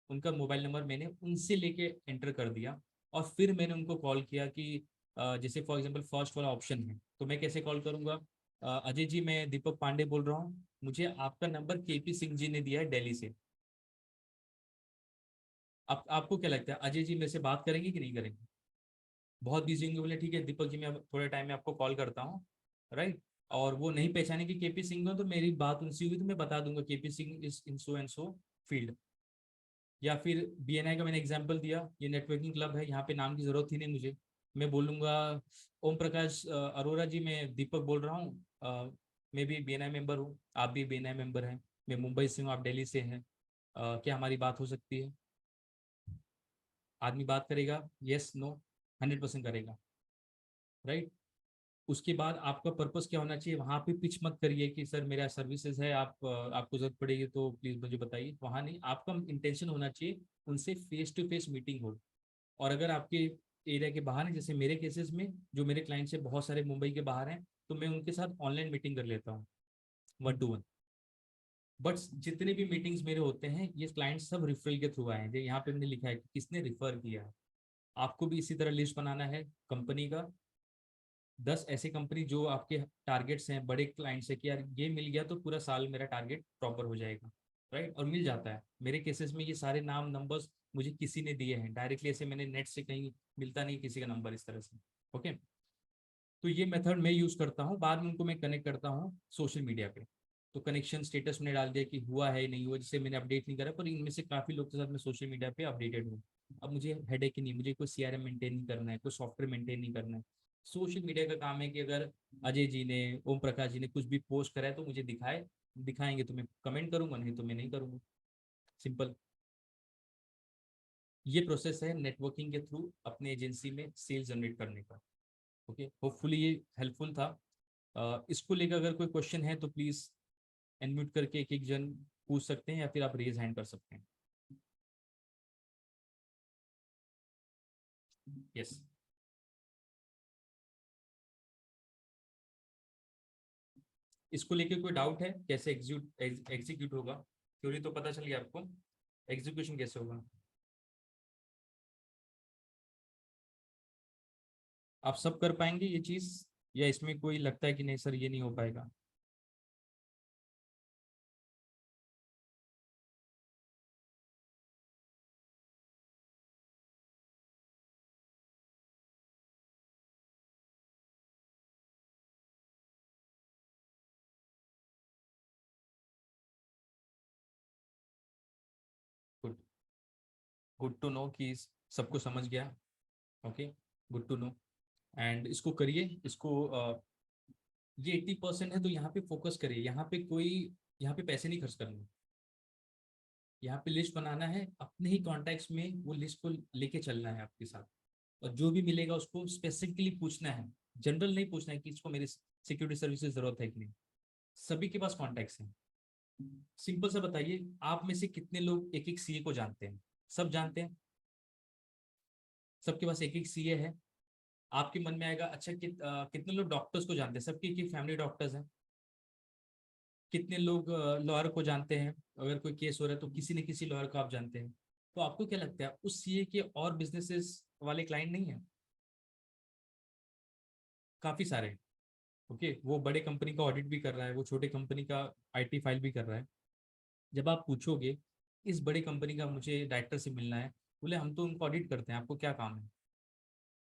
उनका मोबाइल नंबर मैंने उनसे लेके एंटर कर दिया। और फिर मैंने उनको कॉल किया कि जैसे फॉर एग्जांपल फर्स्ट वाला ऑप्शन है, तो मैं कैसे कॉल करूंगा, अजय जी मैं दीपक पांडे बोल रहा हूँ, मुझे आपका नंबर केपी सिंह जी ने दिया है दिल्ली से। आपको क्या लगता है अजय जी मेरे से बात करेंगे कि नहीं करेंगे, बहुत बिजी होंगे, बोले ठीक है दीपक जी मैं अब थोड़े टाइम में आपको कॉल करता हूँ, राइट। और वो नहीं पहचाने कि केपी सिंह हो, तो मेरी बात उनसे हुई तो मैं बता दूंगा KP Singh is in so and so field. या फिर बीएनआई का मैंने एग्जांपल दिया, ये नेटवर्किंग क्लब है, यहाँ पे नाम की जरूरत ही नहीं मुझे, मैं बोलूँगा ओम प्रकाश अरोरा जी मैं दीपक बोल रहा हूँ, मैं भी बीएनआई मेंबर हूँ, आप भी बीएनआई मेंबर हैं, मैं मुंबई से हूँ, आप दिल्ली से हैं, क्या हमारी बात हो सकती है। आदमी बात करेगा, यस नो, 100% करेगा, राइट। उसके बाद आपका पर्पस क्या होना चाहिए, वहाँ पे पिच मत करिए कि सर मेरा सर्विसेज है, आपको जरूरत पड़ेगी तो प्लीज मुझे बताइए, वहाँ नहीं, आपका इंटेंशन होना चाहिए उनसे फेस टू फेस मीटिंग हो। और अगर आपके एरिया के बाहर है, जैसे मेरे केसेस में जो मेरे क्लाइंट से बहुत सारे मुंबई के बाहर हैं, तो मैं उनके साथ ऑनलाइन मीटिंग कर लेता हूँ, 1 to 1। बट जितने भी मीटिंग्स मेरे होते हैं ये क्लाइंट सब रिफरल के थ्रू आए हैं, जो यहाँ पे मैंने लिखा है कि किसने रिफर किया है। आपको भी इसी तरह लिस्ट बनाना है कंपनी का, 10 ऐसे कंपनी जो आपके टारगेट्स हैं, बड़े क्लाइंट्स है कि यार ये मिल गया तो पूरा साल मेरा टारगेट प्रॉपर हो जाएगा, राइट। और मिल जाता है मेरे केसेस में, ये सारे नाम नंबर्स मुझे किसी ने दिए हैं डायरेक्टली, ऐसे मैंने नेट से कहीं मिलता नहीं किसी का नंबर इस तरह से। ओके, तो ये मेथड मैं यूज़ करता हूँ, बाद में उनको मैं कनेक्ट करता हूँ सोशल मीडिया पे। तो कनेक्शन स्टेटस मैंने डाल दिया कि हुआ है नहीं हुआ, जिससे मैंने अपडेट नहीं करा, पर इनमें से काफ़ी लोग के साथ मैं सोशल मीडिया पे अपडेटेड हूँ। अब मुझे हेडेक ही नहीं, मुझे कोई सीआरएम मेंटेन नहीं करना है, कोई सॉफ्टवेयर मेंटेन नहीं करना है। सोशल मीडिया का काम है कि अगर अजय जी ने, ओम प्रकाश जी ने कुछ भी पोस्ट करा है तो मुझे दिखाएंगे तो मैं कमेंट करूंगा, नहीं तो मैं नहीं करूंगा, सिंपल। ये प्रोसेस है नेटवर्किंग के थ्रू अपने एजेंसी में सेल जनरेट करने का। ओके, होपफुली ये हेल्पफुल था। इसको लेकर अगर कोई क्वेश्चन है तो प्लीज अनम्यूट करके एक एक जन पूछ सकते हैं, या फिर आप रेज हैंड कर सकते हैं। यस। इसको लेके कोई डाउट है कैसे एग्जीक्यूट होगा? थ्योरी तो पता चल गया आपको, एग्जीक्यूशन कैसे होगा? आप सब कर पाएंगे ये चीज, या इसमें कोई लगता है कि नहीं सर ये नहीं हो पाएगा? गुड, गुड टू नो कि सबको समझ गया। Okay, good to know. And इसको करिए, इसको ये 80% है तो यहाँ पे फोकस करिए। यहाँ पे पैसे नहीं खर्च करने, यहाँ पे लिस्ट बनाना है, अपने ही कॉन्टैक्ट्स में वो लिस्ट को लेके चलना है आपके साथ। और जो भी मिलेगा उसको स्पेसिफिकली पूछना है, जनरल नहीं पूछना है कि इसको मेरी सिक्योरिटी सर्विसेज जरूरत है कि नहीं। सभी के पास कॉन्टैक्ट्स हैं। सिंपल सा बताइए, आप में से कितने लोग एक एक सीए को जानते हैं? सब जानते हैं, सबके पास एक एक सीए है। आपके मन में आएगा अच्छा कितने लोग डॉक्टर्स को जानते हैं? सबकी एक फैमिली डॉक्टर्स हैं। कितने लोग लॉयर को जानते हैं? अगर कोई केस हो रहा है तो किसी न किसी लॉयर को आप जानते हैं। तो आपको क्या लगता है उस सीए के और बिजनेसेस वाले क्लाइंट नहीं है? काफी सारे हैं। ओके, वो बड़े कंपनी का ऑडिट भी कर रहा है, वो छोटे कंपनी का आईटी फाइल भी कर रहा है। जब आप पूछोगे इस बड़े कंपनी का मुझे डायरेक्टर से मिलना है, बोले हम तो उनको ऑडिट करते हैं, आपको क्या काम है?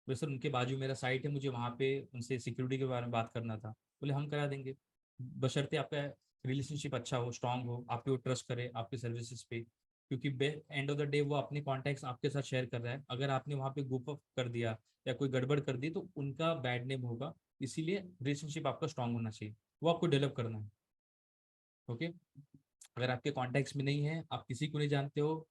बोले सर उनके बाजू मेरा साइट है, मुझे वहाँ पे उनसे सिक्योरिटी के बारे में बात करना था। बोले हम करा देंगे, बशर्ते आपका रिलेशनशिप अच्छा हो, स्ट्रांग हो, आप पे वो ट्रस्ट करे आपके सर्विसेज पे। क्योंकि एंड ऑफ द डे वो अपने कॉन्टैक्ट्स आपके साथ शेयर कर रहा है। अगर आपने वहाँ पे गुप अप कर दिया या कोई गड़बड़ कर दी तो उनका बैड नेम होगा। इसीलिए रिलेशनशिप आपका स्ट्रांग होना चाहिए, वो आपको डेवलप करना है। ओके, अगर आपके कॉन्टैक्ट्स में नहीं है, आप किसी को नहीं जानते हो,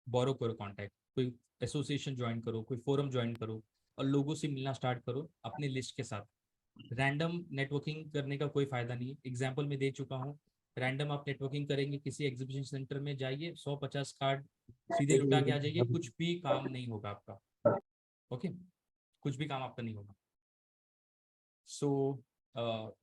बोरो करो कॉन्टैक्ट, कोई एसोसिएशन ज्वाइन करो, कोई फोरम ज्वाइन करो, और लोगों से मिलना स्टार्ट करो अपने लिस्ट के साथ। रैंडम नेटवर्किंग करने का कोई फायदा नहीं है, एग्जाम्पल मैं दे चुका हूँ। रैंडम आप नेटवर्किंग करेंगे किसी एग्जीबिशन सेंटर में, जाइए 150 कार्ड सीधे लुटा के आ जाइए, कुछ भी काम नहीं होगा आपका। ओके, कुछ भी काम आपका नहीं होगा। सो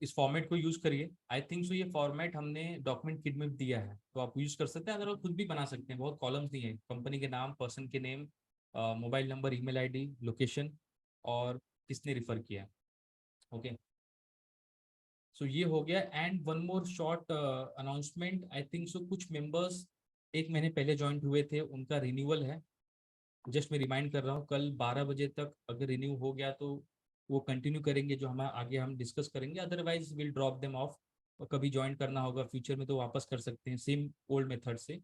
इस फॉर्मेट को यूज करिए। आई थिंक सो ये फॉर्मेट हमने डॉक्यूमेंट किट में दिया है, तो आप यूज कर सकते हैं। अगर आप खुद भी बना सकते हैं, बहुत कॉलम्स नहीं है, कंपनी के नाम, पर्सन के name, mobile number, email ID, location, और किसने रिफर किया। ओके, सो ये हो गया। And one more short announcement, I think सो कुछ मेंबर्स 1 महीने पहले ज्वाइन हुए थे, उनका रिन्यूअल है। जस्ट मैं रिमाइंड कर रहा हूँ, कल 12 बजे तक अगर रिन्यू हो गया तो वो कंटिन्यू करेंगे, जो हम आगे हम डिस्कस करेंगे, otherwise will drop them of. और कभी ज्वाइन करना होगा फ्यूचर में तो वापस कर सकते हैं सेम ओल्ड मेथड से।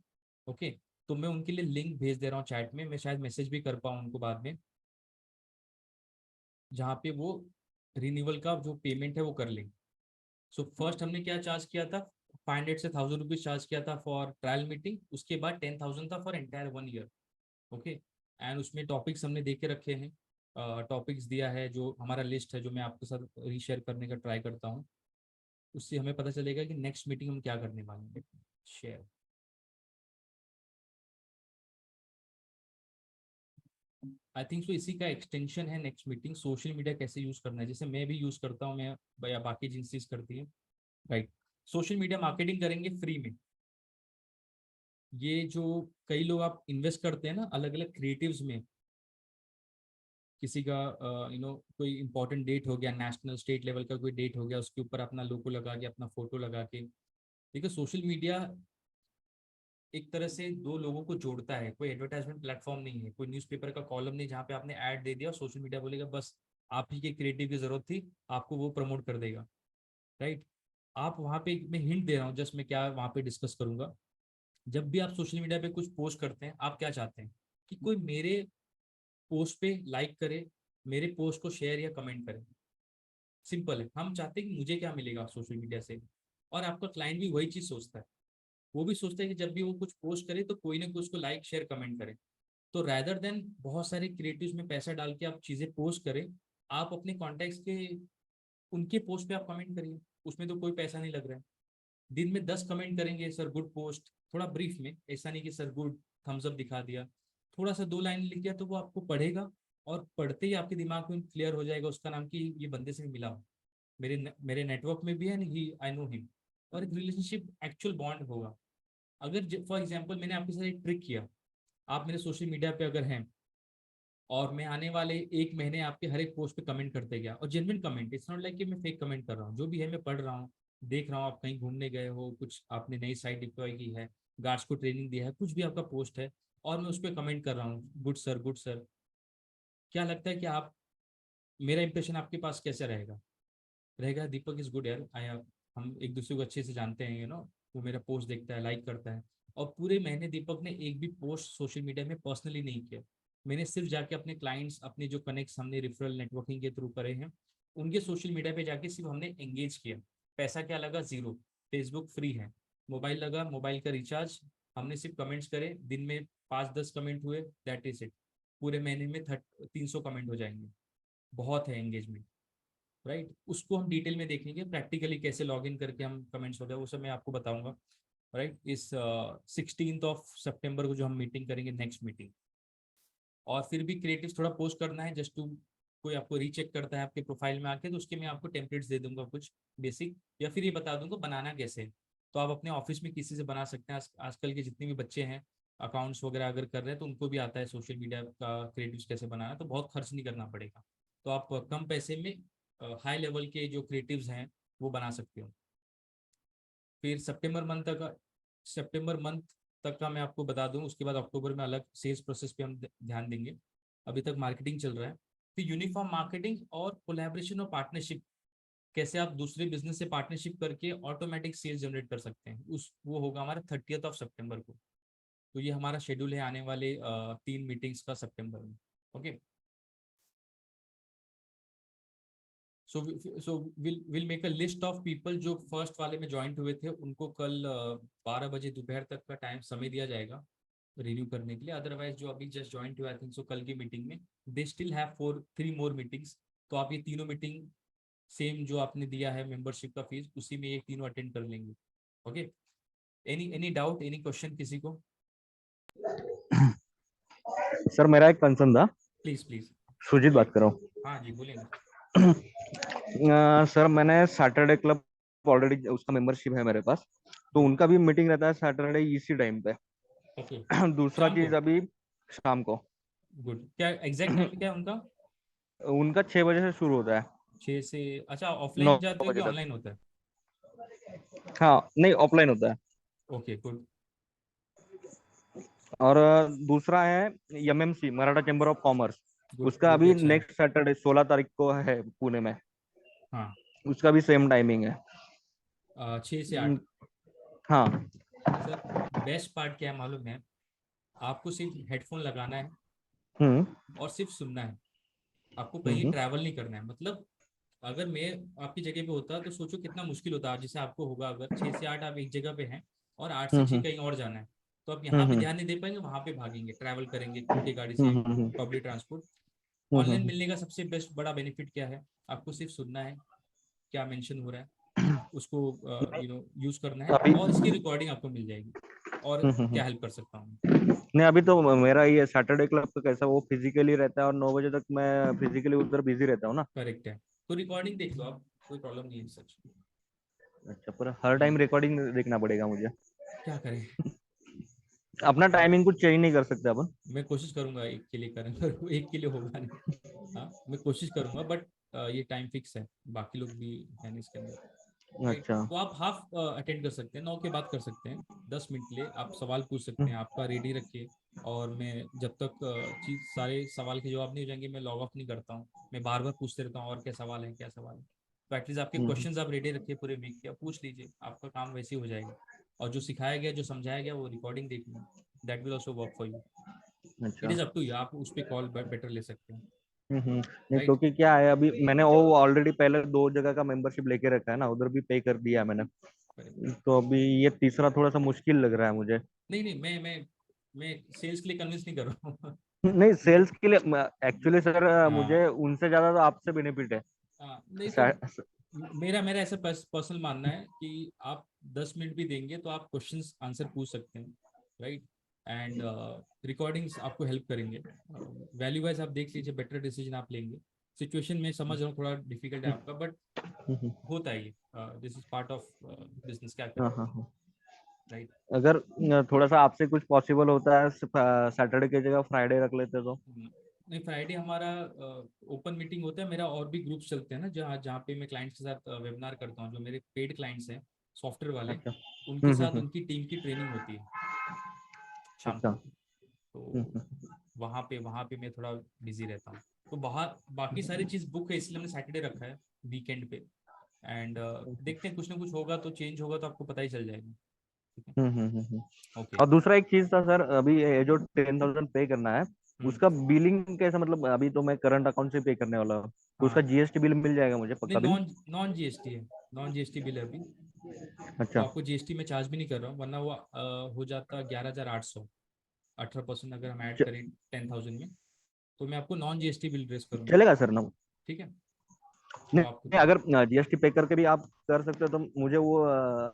ओके, तो मैं उनके लिए लिंक भेज दे रहा हूँ चैट में, मैं शायद मैसेज भी कर पाऊँ उनको बाद में, जहाँ पे वो रिन्यूअल का जो पेमेंट है वो कर लें। सो फर्स्ट हमने क्या चार्ज किया था, 500 से 1000 रुपीज चार्ज किया था फॉर ट्रायल मीटिंग। उसके बाद 10,000 था for entire 1 year. Okay, and उसमें टॉपिक्स हमने दे के रखे हैं, टॉपिक्स दिया है, जो हमारा लिस्ट है जो मैं आपके साथ रीशेयर करने का ट्राई करता हूँ। उससे हमें पता चलेगा कि नेक्स्ट मीटिंग हम क्या करने वाले हैं। शेयर, आई थिंक सो इसी का एक्सटेंशन है नेक्स्ट मीटिंग, सोशल मीडिया कैसे यूज करना है, जैसे मैं भी यूज करता हूँ, मैं या बाकी एजेंसीज करती है, राइट। सोशल मीडिया मार्केटिंग करेंगे फ्री में। ये जो कई लोग आप इन्वेस्ट करते हैं ना अलग अलग क्रिएटिव्स में, किसी का कोई इंपॉर्टेंट डेट हो गया, नेशनल स्टेट लेवल का कोई डेट हो गया, उसके ऊपर अपना लोगो लगा के, अपना फोटो लगा के। देखिए सोशल मीडिया एक तरह से दो लोगों को जोड़ता है, कोई एडवर्टाइजमेंट प्लेटफॉर्म नहीं है, कोई न्यूज़पेपर का कॉलम नहीं जहाँ पे आपने ऐड दे दिया और सोशल मीडिया बोलेगा बस आप ही के क्रिएटिव की जरूरत थी, आपको वो प्रमोट कर देगा, राइट। आप वहाँ पे, मैं हिंट दे रहा हूँ जस्ट, मैं क्या वहाँ पे डिस्कस करूंगा। जब भी आप सोशल मीडिया पे कुछ पोस्ट करते हैं, आप क्या चाहते हैं कि कोई मेरे पोस्ट पे लाइक करे, मेरे पोस्ट को शेयर या कमेंट करे। सिंपल है, हम चाहते हैं कि मुझे क्या मिलेगा सोशल मीडिया से। और आपका क्लाइंट भी वही चीज़ सोचता है, वो भी सोचता है कि जब भी वो कुछ पोस्ट करे तो कोई ना कोई उसको लाइक शेयर कमेंट करे। तो रैदर देन बहुत सारे क्रिएटिव्स में पैसा डाल के आप चीज़ें पोस्ट करें, आप अपने कॉन्टैक्ट्स के उनके पोस्ट पे आप कमेंट करिए, उसमें तो कोई पैसा नहीं लग रहा है। दिन में 10 कमेंट करेंगे, सर गुड पोस्ट, थोड़ा ब्रीफ में, ऐसा नहीं कि सर गुड थम्स अप दिखा दिया, थोड़ा सा 2 लाइन लिख दिया, तो वो आपको पढ़ेगा। और पढ़ते ही आपके दिमाग में क्लियर हो जाएगा उसका नाम कि ये बंदे से मिला हूँ। मेरे नेटवर्क में भी है, ही आई नो हिम, और एक रिलेशनशिप एक्चुअल बॉन्ड होगा। अगर फॉर एग्जाम्पल मैंने आपके साथ एक ट्रिक किया, आप मेरे सोशल मीडिया पे अगर हैं और मैं आने वाले 1 महीने आपके हर एक पोस्ट पे कमेंट करते गया, और genuine comment, it's not like कि मैं फेक कमेंट कर रहा हूँ, जो भी है मैं पढ़ रहा हूँ, देख रहा हूँ, आप कहीं घूमने गए हो, कुछ आपने नई साइट डिप्लॉय की है, गार्ड्स को ट्रेनिंग दिया है, कुछ भी आपका पोस्ट है, और मैं उस पर कमेंट कर रहा हूँ गुड सर गुड सर, क्या लगता है कि आप, मेरा इंप्रेशन आपके पास कैसा रहेगा? रहेगा दीपक इज गुड यार, आई, हम एक दूसरे को अच्छे से जानते हैं, वो मेरा पोस्ट देखता है, लाइक करता है। और पूरे महीने दीपक ने एक भी पोस्ट सोशल मीडिया में पर्सनली नहीं किया, मैंने सिर्फ जाके अपने क्लाइंट्स, अपने जो कनेक्ट्स हमने रेफरल नेटवर्किंग के थ्रू करे हैं, उनके सोशल मीडिया पे जाके सिर्फ हमने एंगेज किया। पैसा क्या लगा? जीरो। फेसबुक फ्री है, मोबाइल लगा, मोबाइल का रिचार्ज, हमने सिर्फ कमेंट्स करे, दिन में 5-10 कमेंट हुए, दैट इज इट। पूरे महीने में 300 कमेंट हो जाएंगे, बहुत है एंगेजमेंट, राइट? उसको हम डिटेल में देखेंगे, प्रैक्टिकली कैसे लॉग इन करके हम कमेंट्स वगैरह वो सब मैं आपको बताऊंगा, राइट? इस 16 सितंबर को जो हम मीटिंग करेंगे, नेक्स्ट मीटिंग। और फिर भी क्रिएटिव थोड़ा पोस्ट करना है, जस्ट टू, कोई आपको रीचेक करता है आपके प्रोफाइल में आके, तो उसके मैं आपको टेम्पलेट्स दे दूंगा कुछ बेसिक, या फिर ये बता दूंगा बनाना कैसे है। तो आप अपने ऑफिस में किसी से बना सकते हैं, आजकल के जितने भी बच्चे हैं अकाउंट्स वगैरह अगर कर रहे हैं, तो उनको भी आता है सोशल मीडिया का क्रिएटिव्स कैसे बनाना, तो बहुत खर्च नहीं करना पड़ेगा। तो आप कम पैसे में हाई लेवल के जो क्रिएटिव्स हैं वो बना सकते हो। फिर सितंबर मंथ तक का मैं आपको बता दूं, उसके बाद अक्टूबर में अलग सेल्स प्रोसेस पे हम ध्यान देंगे। अभी तक मार्केटिंग चल रहा है। फिर यूनिफॉर्म मार्केटिंग और कोलैबोरेशन और पार्टनरशिप, कैसे आप दूसरे बिजनेस से पार्टनरशिप करके ऑटोमेटिक सेल्स जनरेट कर सकते हैं, उस वो होगा हमारा 30 सितंबर को। तो ये हमारा शेड्यूल है आने वाले 3 मीटिंग्स का सितंबर में। Okay, so will make a list of people जो फर्स्ट वाले में ज्वाइंट हुए थे, उनको कल 12 बजे दोपहर तक का टाइम समय दिया जाएगा रिन्यू करने के लिए। अदरवाइज जो अभी जस्ट ज्वाइंट हुआ, आई थिंक सो कल की मीटिंग में, they still have 3 more meetings. तो आप ये तीनों मीटिंग सेम जो आपने दिया है मेंबरशिप का फीस, उसी में ये तीनों अटेंड कर लेंगे। Okay, any doubt, any question किसी को? सर मेरा एक कंसर्न था। Please please. सुजीत बात कर रहा हाँ जी, बोलिए ना। हूँ। सर मैंने सैटरडे क्लब ऑलरेडी उसका मेंबरशिप है मेरे पास, तो गुड। उनका भी मीटिंग रहता है सैटरडे इसी टाइम पे। ओके, दूसरा शाम को। चीज अभी शाम को गुड, क्या एग्जैक्ट टाइम क्या है उनका? उनका 6 बजे से शुरू होता है, 6 से? अच्छा, 9 ऑफलाइन जाते हो कि बजे तक। ऑनलाइन होता है? हाँ नहीं, ऑफलाइन होता है। Okay, good. और दूसरा है MMC, Maratha chamber of commerce. Good, उसका वो भी अभी अच्छा है। नेक्स्ट सैटरडे 16 तारीख को है पुणे में। हाँ, उसका भी सेम टाइमिंग है। 6 से 8। हाँ। सर, बेस्ट पार्ट क्या है मालूम है? आपको सिर्फ हेडफोन लगाना है हम्म और सिर्फ सुनना है, आपको कहीं हम्म ट्रैवल नहीं करना है। मतलब अगर मैं आपकी जगह पे होता तो सोचो कितना मुश्किल होता, जैसे आपको होगा अगर 6 से 8 आप एक जगह पे हैं और 8 से 6 हम्म कहीं और जाना है, तो आप यहाँ पे हम्म ध्यान नहीं दे पाएंगे, वहां पे भागेंगे, ट्रैवल करेंगे खुद की गाड़ी से, हम्म हम्म पब्लिक ट्रांसपोर्ट। ऑनलाइन हम्म मिलने का सबसे बेस्ट बड़ा बेनिफिट क्या है? आपको सिर्फ सुनना है क्या मेंशन हो रहा है, उसको यूज करना है, अभी और इसकी रिकॉर्डिंग आपको मिल जाएगी। और हम्म। क्या हेल्प कर सकता हूँ? नहीं अभी तो मेरा ये सैटरडे क्लब का कैसा, वो फिजिकली रहता है और 9 बजे तक मैं फिजिकली उधर बिजी रहता हूँ ना। करेक्ट है, तो रिकॉर्डिंग देख लो आप, कोई प्रॉब्लम नहीं है सच। अच्छा, पर हर टाइम रिकॉर्डिंग देखना पड़ेगा मुझे? क्या करें? अपना टाइमिंग कुछ चेंज नहीं कर सकते अपन? मैं कोशिश करूंगा एक के लिए करें, पर एक के लिए होगा नहीं। हाँ, मैं कोशिश करूंगा, बट ये टाइम फिक्स है, बाकी लोग भी हैं इसके अंदर, राइट? अच्छा। तो आप हाफ अटेंड कर सकते हैं, 9 के बाद कर सकते हैं, 10 मिनट के लिए आप सवाल पूछ सकते हैं, आपका रेडी रखिए। और मैं जब तक चीज सारे सवाल के जवाब नहीं हो जाएंगे, मैं लॉग ऑफ नहीं करता हूँ, मैं बार बार पूछते रहता हूँ और क्या सवाल है, क्या सवाल है। तो एटलीस्ट आपके हम्म, क्वेश्चंस आप रेडी रखिए पूरे वीक के, आप पूछ लीजिए, आपका काम वैसे ही हो जाएगा। और जो सिखाया गया, जो समझाया गया, वो रिकॉर्डिंग देख लीजिए, that will also work for you. It अच्छा। इज अप टू यू, आप उस पर कॉल बेटर ले सकते हैं, नहीं राइट? क्योंकि क्या है, अभी मैंने वो ऑलरेडी पहले 2 जगह का मेंबरशिप लेके रखा है ना, उधर भी पे कर दिया है मैंने। तो अभी ये तीसरा थोड़ा सा मुश्किल लग रहा है मुझे। नहीं नहीं, मैं सेल्स के लिए कन्विंस नहीं कर रहा हूँ। नहीं मैं, सेल्स के लिए एक्चुअली सर, हाँ मुझे उनसे ज्यादा तो आपसे बेनिफिट है। हाँ, नहीं तो सा- मेरा मेरा ऐसा पर्सनल मानना है कि आप 10 मिनट भी देंगे तो आप क्वेश्चंस आंसर पूछ सकते हैं, राइट? एंड रिकॉर्डिंग्स आपको हेल्प करेंगे, वैल्यू वाइज आप देख लीजिए, बेटर डिसीजन आप लेंगे। सिचुएशन में समझ रहा हूँ थोड़ा डिफिकल्ट है आपका, बट होता है ये, this is part of business, क्या हाँ करें, हाँ हाँ। राइट। अगर थोड़ा सा आपसे कुछ पॉसिबल होता है, सैटरडे की जगह फ्राइडे रख लेते तो। नहीं, फ्राइडे हमारा ओपन मीटिंग होता है मेरा, और भी ग्रुप्स चलते हैं ना जहाँ जहाँ पे मैं क्लाइंट्स के साथ वेबिनार करता हूँ, जो मेरे पेड क्लाइंट्स हैं सॉफ्टवेयर वाले, अच्छा। उनके साथ हम्म। उनकी टीम की ट्रेनिंग होती है शाम अच्छा। को। तो वहाँ पे मैं थोड़ा बिजी रहता हूँ। तो बाकी सारी चीज़ बुक है, इसलिए हमने सैटरडे रखा है वीकेंड पे। एंड देखते हैं, कुछ ना कुछ होगा तो, चेंज होगा तो आपको पता ही चल जाएगा। ठीक है, हम्म। ओके। और दूसरा एक चीज था सर, अभी ये जो 10,000 पे करना है, हम्म, उसका बिलिंग कैसा, मतलब अभी तो मैं करंट अकाउंट से पे करने वाला हूँ, तो उसका हाँ। जीएसटी बिल मिल जाएगा मुझे, नहीं, पक्का बिल? नॉन नॉन जीएसटी है, नॉन जीएसटी बिल है अभी। तो अच्छा। आपको जीएसटी में चार्ज भी नहीं कर रहा हूँ, वरना वो हो जाता 11,800, 18% अगर हम ऐड च, करें 10,000 में, तो मैं आपको नॉन जीएसटी बिल रेस करूंगा। चलेगा सर ना? ठीक है, तो नहीं आपको, नहीं, अगर जीएसटी पे करके भी आप कर सकते हो तो मुझे वो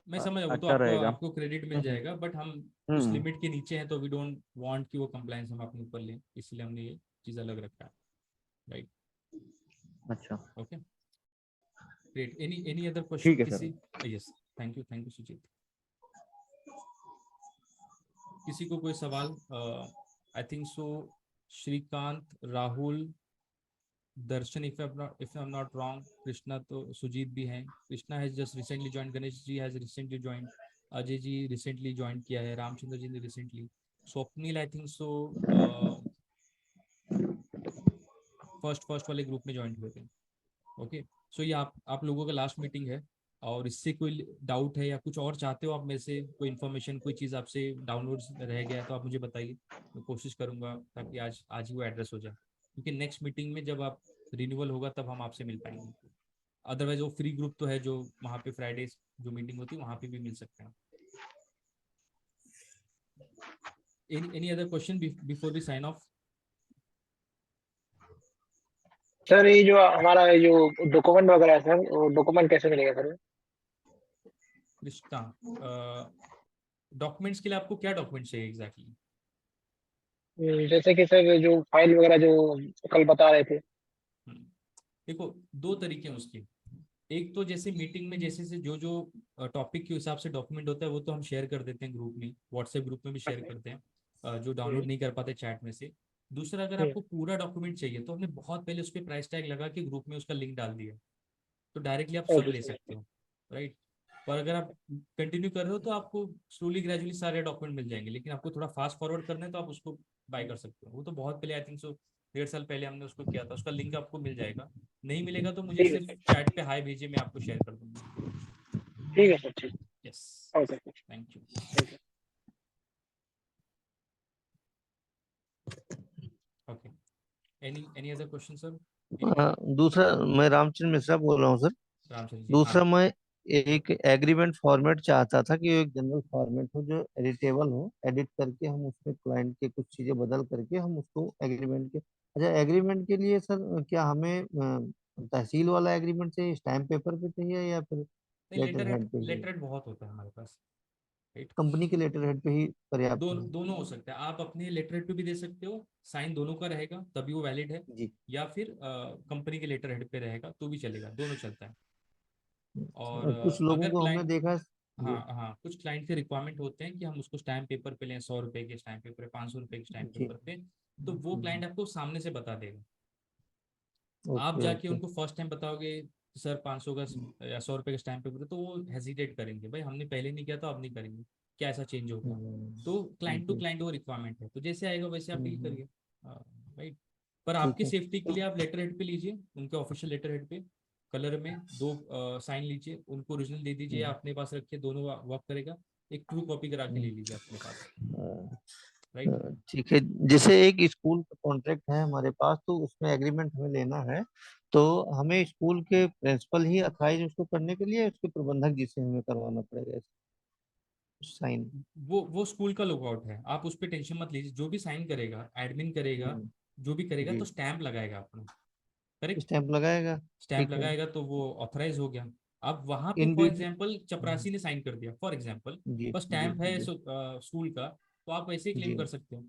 मैं समझ, वो तो अच्छा आपको रहेगा। आपको क्रेडिट मिल हम्म जाएगा, बट हम उस हम्म। लिमिट के नीचे हैं, तो वी डोंट वांट कि वो कंप्लायंस हम अपने ऊपर लें, इसलिए हमने ये चीज़ अलग रखा है, राइट। अच्छा। Okay, great. Any other question ठीक है सर। किसी? Yes, thank you Sujit. किसी को कोई सवाल? I think so, Shrikant, Rahul, Darshan, if I'm not wrong, Krishna, तो सुजीत भी हैं। Krishna has just recently join, Ganesh ji has recently join, Ajay ji recently join किया है, रामचंद्र जी ने recently, Swapnil I think so first वाले ग्रुप में ज्वाइन हुए थे। ओके, सो ये आप लोगों का लास्ट मीटिंग है, और इससे कोई डाउट है या कुछ और चाहते हो आप मेरे से, कोई इन्फॉर्मेशन, कोई चीज़ आपसे डाउनलोड रह गया है तो आप मुझे बताइए, मैं कोशिश करूंगा ताकि आज आज ही वो एड्रेस हो जाए, क्योंकि नेक्स्ट मीटिंग में जब आप रिन्यूअल होगा तब हम आपसे मिल पाएंगे। अदरवाइज वो फ्री ग्रुप तो है जो वहाँ पे फ्राइडे जो मीटिंग होती है वहाँ पे भी मिल सकते हैं। Any other question before we sign off? Sir ये जो हमारा ये जो डॉक्यूमेंट वगैरह है सर, वो डॉक्यूमेंट कैसे मिलेगा सर? कृष्णा, डॉक्यूमेंट्स के लिए आपको क्या डॉक्यूमेंट चाहिए एग्जैक्टली? जैसे कि सर जो फाइल वगैरह जो कल बता रहे थे। देखो, दो तरीके हैं उसके। एक तो जैसे मीटिंग में जैसे से जो जो टॉपिक के हिसाब से डॉक्यूमेंट होता है वो तो हम शेयर कर देते हैं ग्रुप में, व्हाट्सएप ग्रुप में भी शेयर करते हैं, जो डाउनलोड हम्म, नहीं कर पाते चैट में से। दूसरा, अगर हम्म, आपको पूरा डॉक्यूमेंट चाहिए तो हमने बहुत पहले उस पर प्राइस टैग लगा के ग्रुप में उसका लिंक डाल दिया, तो डायरेक्टली आप सब ओके ले सर। सकते हो, राइट। पर अगर आप कंटिन्यू कर रहे हो तो आपको स्लोली ग्रेजुअली सारे डॉक्यूमेंट मिल जाएंगे, लेकिन आपको थोड़ा फास्ट फॉरवर्ड करना है तो आप उसको बाय कर सकते हो। वो तो बहुत पहले, आई थिंक सो 1.5 साल पहले हमने उसको किया था, उसका लिंक आपको मिल जाएगा। नहीं मिलेगा तो मुझे ठीक है सिर्फ सर। चैट पे हाई भेजिए, मैं आपको शेयर कर दूंगा। ठीक है सर, ठीक। Yes, okay sir. Thank you. Thank you. Okay, any other question sir? दूसरा, मैं रामचंद्र मिश्रा बोल रहा हूँ सर। रामचंद्र जी, हाँ। दूसरा, मैं एक एग्रीमेंट फॉर्मेट चाहता था कि एक जनरल फॉर्मेट हो जो एडिटेबल हो, एडिट करके हम उसमें क्लाइंट के कुछ चीजें बदल करके हम उसको एग्रीमेंट के, अच्छा एग्रीमेंट के लिए सर क्या हमें तहसील वाला एग्रीमेंट चाहिए, स्टैम्प पेपर पे चाहिए, या फिर नहीं, लेटर हेड पे ही? लेटर हेड बहुत होता है हमारे पास, राइट। कंपनी के लेटर हेड पे ही पर्याप्त है? दोनों हो सकता है, आप अपने लेटर हेड पे भी दे सकते हो, साइन दोनों का रहेगा तभी वो वैलिड है, जी। या फिर कंपनी के लेटर हेड पे रहेगा तो भी चलेगा, दोनों चलता है। और और कुछ लोगों अगर को हमने क्लाइंट, देखा है। हाँ जी। हाँ, कुछ क्लाइंट के रिक्वायरमेंट होते हैं कि हम उसको स्टैम्प पेपर पे लें, 100 रुपए के स्टैम्प पेपर, 500 रुपए के स्टैम्प जी। पेपर पे, तो वो क्लाइंट आपको सामने से बता देगा। आप ओके जाके ओके। उनको फर्स्ट टाइम बताओगे कि सर 500 का या 100 रुपए का स्टैम्प पेपर है, तो वो हेजिटेट करेंगे, भाई हमने पहले नहीं किया तो अब नहीं करेंगे, क्या ऐसा चेंज होगा? तो क्लाइंट टू जी। क्लाइंट वो रिक्वायरमेंट है, तो जैसे आएगा वैसे आप डील हम्म, करिए, राइट। पर ठीक आपकी है। सेफ्टी के लिए आप लेटर हेड पे लीजिए, उनके ऑफिशियल लेटर हेड पे कलर में दो साइन लीजिए, उनको ओरिजिनल दे दीजिए या हम्म, अपने पास रखिए, दोनों वर्क करेगा। एक ट्रू कॉपी करा के ले लीजिए अपने पास, राइट। ठीक है। जैसे एक स्कूल का कॉन्ट्रैक्ट है हमारे पास, तो उसमें एग्रीमेंट हमें लेना है, तो हमें स्कूल के प्रिंसिपल ही अथराइज उसको करने के लिए, उसके प्रबंधक जिसे हमें करवाना पड़ेगा साइन? वो स्कूल का लुकआउट है, आप उस पर टेंशन मत लीजिए, जो भी साइन करेगा, एडमिन करेगा, जो भी करेगा तो जी। स्टैंप लगाएगा अपना, करेक्ट। स्टैंप लगाएगा? स्टैंप ठीक है। लगाएगा तो वो ऑथराइज हो गया। अब वहां पे फॉर इंडिविजुअल। एग्जांपल चपरासी ने साइन कर दिया फॉर एग्जांपल, जी पर जी स्टैंप है जी स्कूल का, तो आप वैसे ही जी। क्लेम कर सकते हो।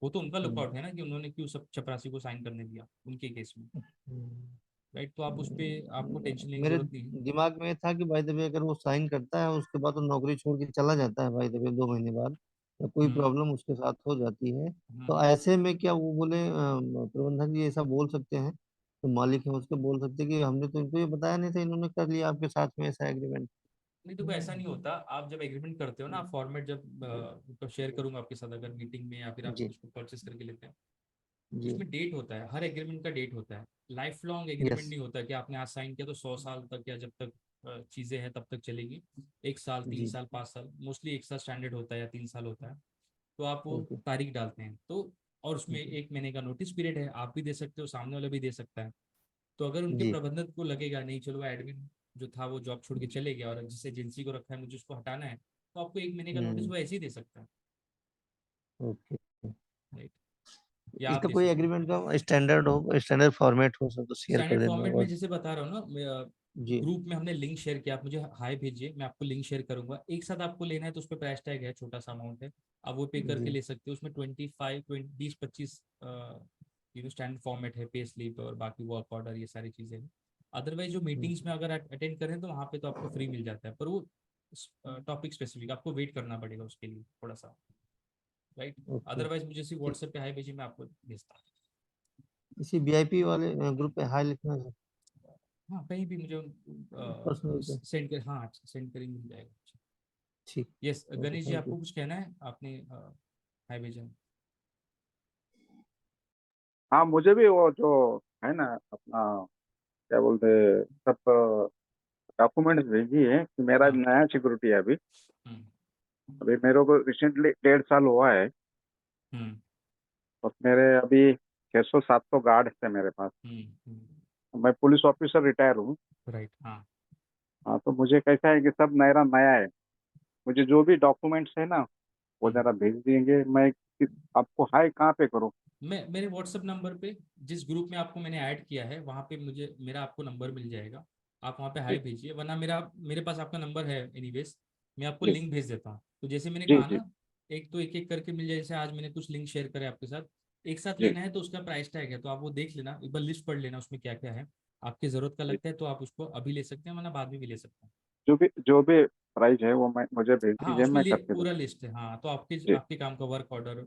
वो तो उनका हम्म, लुकआउट है ना कि उन्होंने क्यों सब चपरासी को साइन करने दिया उनके केस में, हम्म, राइट। तो आप उस पे आपको टेंशन लेने की मेरे जरूरत नहीं है। दिमाग में था कि भाई द वे अगर वो साइन करता है उसके बाद वो नौकरी छोड़ के चला जाता है भाई द वे 2 महीने बाद, या कोई हम्म प्रॉब्लम उसके साथ हो जाती है, तो हम्म। ऐसे में क्या वो बोले प्रबंधक जी ऐसा बोल सकते हैं, तो मालिक है उसके बोल सकते हैं कि हमने तो इनको ये बताया नहीं था, इन्होंने कर लिया आपके साथ में ऐसा एग्रीमेंट। नहीं देखो ऐसा नहीं होता। आप जब एग्रीमेंट करते हो ना, आप फॉर्मेट जब तो शेयर करूंगा आपके साथ अगर मीटिंग में, या फिर आप जी उसको परचेस करके लेते हैं, जी। उसमें डेट होता है, हर एग्रीमेंट का डेट होता है। Life long agreement yes. नहीं होता कि आपने आज साइन किया तो 100 साल तक, या जब तक चीजें हैं तब तक चलेगी। 1 साल, तीन जी। साल 5 साल, मोस्टली 1 साल स्टैंडर्ड होता है या 3 साल होता है। तो आप वो ओके। तारीख डालते हैं तो, और उसमें ओके। 1 महीने का नोटिस पीरियड है, आप भी दे सकते हो, सामने वाला भी दे सकता है। तो अगर उनके जी। प्रबंधक को लगेगा नहीं चलो एडमिन जो था वो जॉब छोड़ के चले गया, और जिस एजेंसी को रखा है मुझे उसको हटाना है, तो आपको 1 महीने का नोटिस हम्म। वो ऐसे ही दे सकता है। ओके। राइट। या आप इसका दे कोई सकते हो। एग्रीमेंट का स्टैंडर्ड फॉर्मेट हो सर तो शेयर कर स्टैंडर्ड देना एक फॉर्मेट में बार। जैसे बता रहा हूँ ना, जी ग्रुप में हमने लिंक शेयर किया, आप मुझे हाई भेजिए, मैं आपको लिंक शेयर करूंगा। एक साथ आपको लेना है तो उस पर प्राइस टैग है, छोटा सा अमाउंट है, आप वो पे करके जी। ले सकते हो। उसमें 20 25 स्टैंडर्ड फॉर्मेट है, पे स्लिप और बाकी वर्क ऑर्डर, ये सारी चीजें हैं। अदरवाइज जो मीटिंग्स में अगर अटेंड करें तो वहाँ पे तो आपको फ्री मिल जाता है, पर वो टॉपिक स्पेसिफिक आपको वेट करना पड़ेगा उसके लिए थोड़ा सा। राइट। ओके। अदरवाइज मुझे सिर्फ ठीक। व्हाट्सएप पे हाई भेजिए, मैं आपको भेजता हूँ। इसी वीआईपी वाले ग्रुप पे हाई लिखना है हाँ कहीं भी मुझे पर्सनल पे। सेंड कर, हाँ सेंड करेंगे मिल जाएगा। ठीक। Yes okay Ganesh ji, thank you. आपको कुछ कहना है? आपने हाय भेजा है। हाँ, मुझे भी वो जो है ना अपना क्या बोलते हैं, सब डॉक्यूमेंट्स भेजिए कि मेरा हाँ। नया सिक्योरिटी है अभी। हम्म अभी मेरे को रिसेंटली 1.5 साल हुआ है। हम्म और मेरे अभी 600 700 गार्ड थे मेरे पास। मैं पुलिस ऑफिसर रिटायर हूँ। राइट। हाँ। हाँ, तो मुझे कैसा है कि सब नया नया है। मुझे जो भी डॉक्यूमेंट्स है ना वो हम्म। जरा भेज देंगे। मैं आपको हाई कहाँ पे करूँ? मैं मेरे व्हाट्सएप नंबर पे, जिस ग्रुप में आपको मैंने ऐड किया है वहाँ पे मुझे मेरा आपको नंबर मिल जाएगा। आप वहाँ पे हाय जी भेजिए, वरना मेरे पास आपका नंबर है एनीवेज। मैं आपको जी लिंक भेज देता हूँ। तो जैसे मैंने जी कहा जी ना, एक तो एक एक करके मिल जाए। जैसे आज मैंने कुछ लिंक शेयर करे आपके साथ, एक साथ जी। लेना है तो उसका प्राइस टैग है, तो आप वो देख लेना, एक बार लिस्ट पढ़ लेना उसमें क्या क्या है। आपकी जरूरत का जी। लगता है तो आप उसको अभी ले सकते हैं, वरना बाद में भी ले सकते हैं। जो भी प्राइस है वो मैं मुझे भेज हाँ दीजिए, उसमें मैं करके पूरा दूँ। लिस्ट है। हाँ तो आपके जी आपके काम का work order,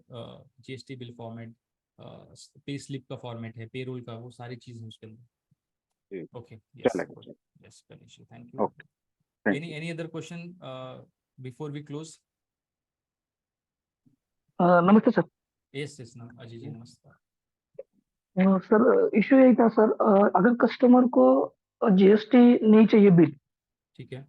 GST bill format, pay slip का फॉर्मेट है, पेरोल का, वो सारी चीजें उसके अंदर। जी। ओके। यस चलेगा। Good. Yes Ganesh, thank you. Okay. Thank any you. Any other question before we close? नमस्ते सर। यस यस ना अजय जी, नमस्कार। सर इशू यही था सर, अगर कस्टमर को जीएसटी नहीं चाहिए बिल, ठीक है।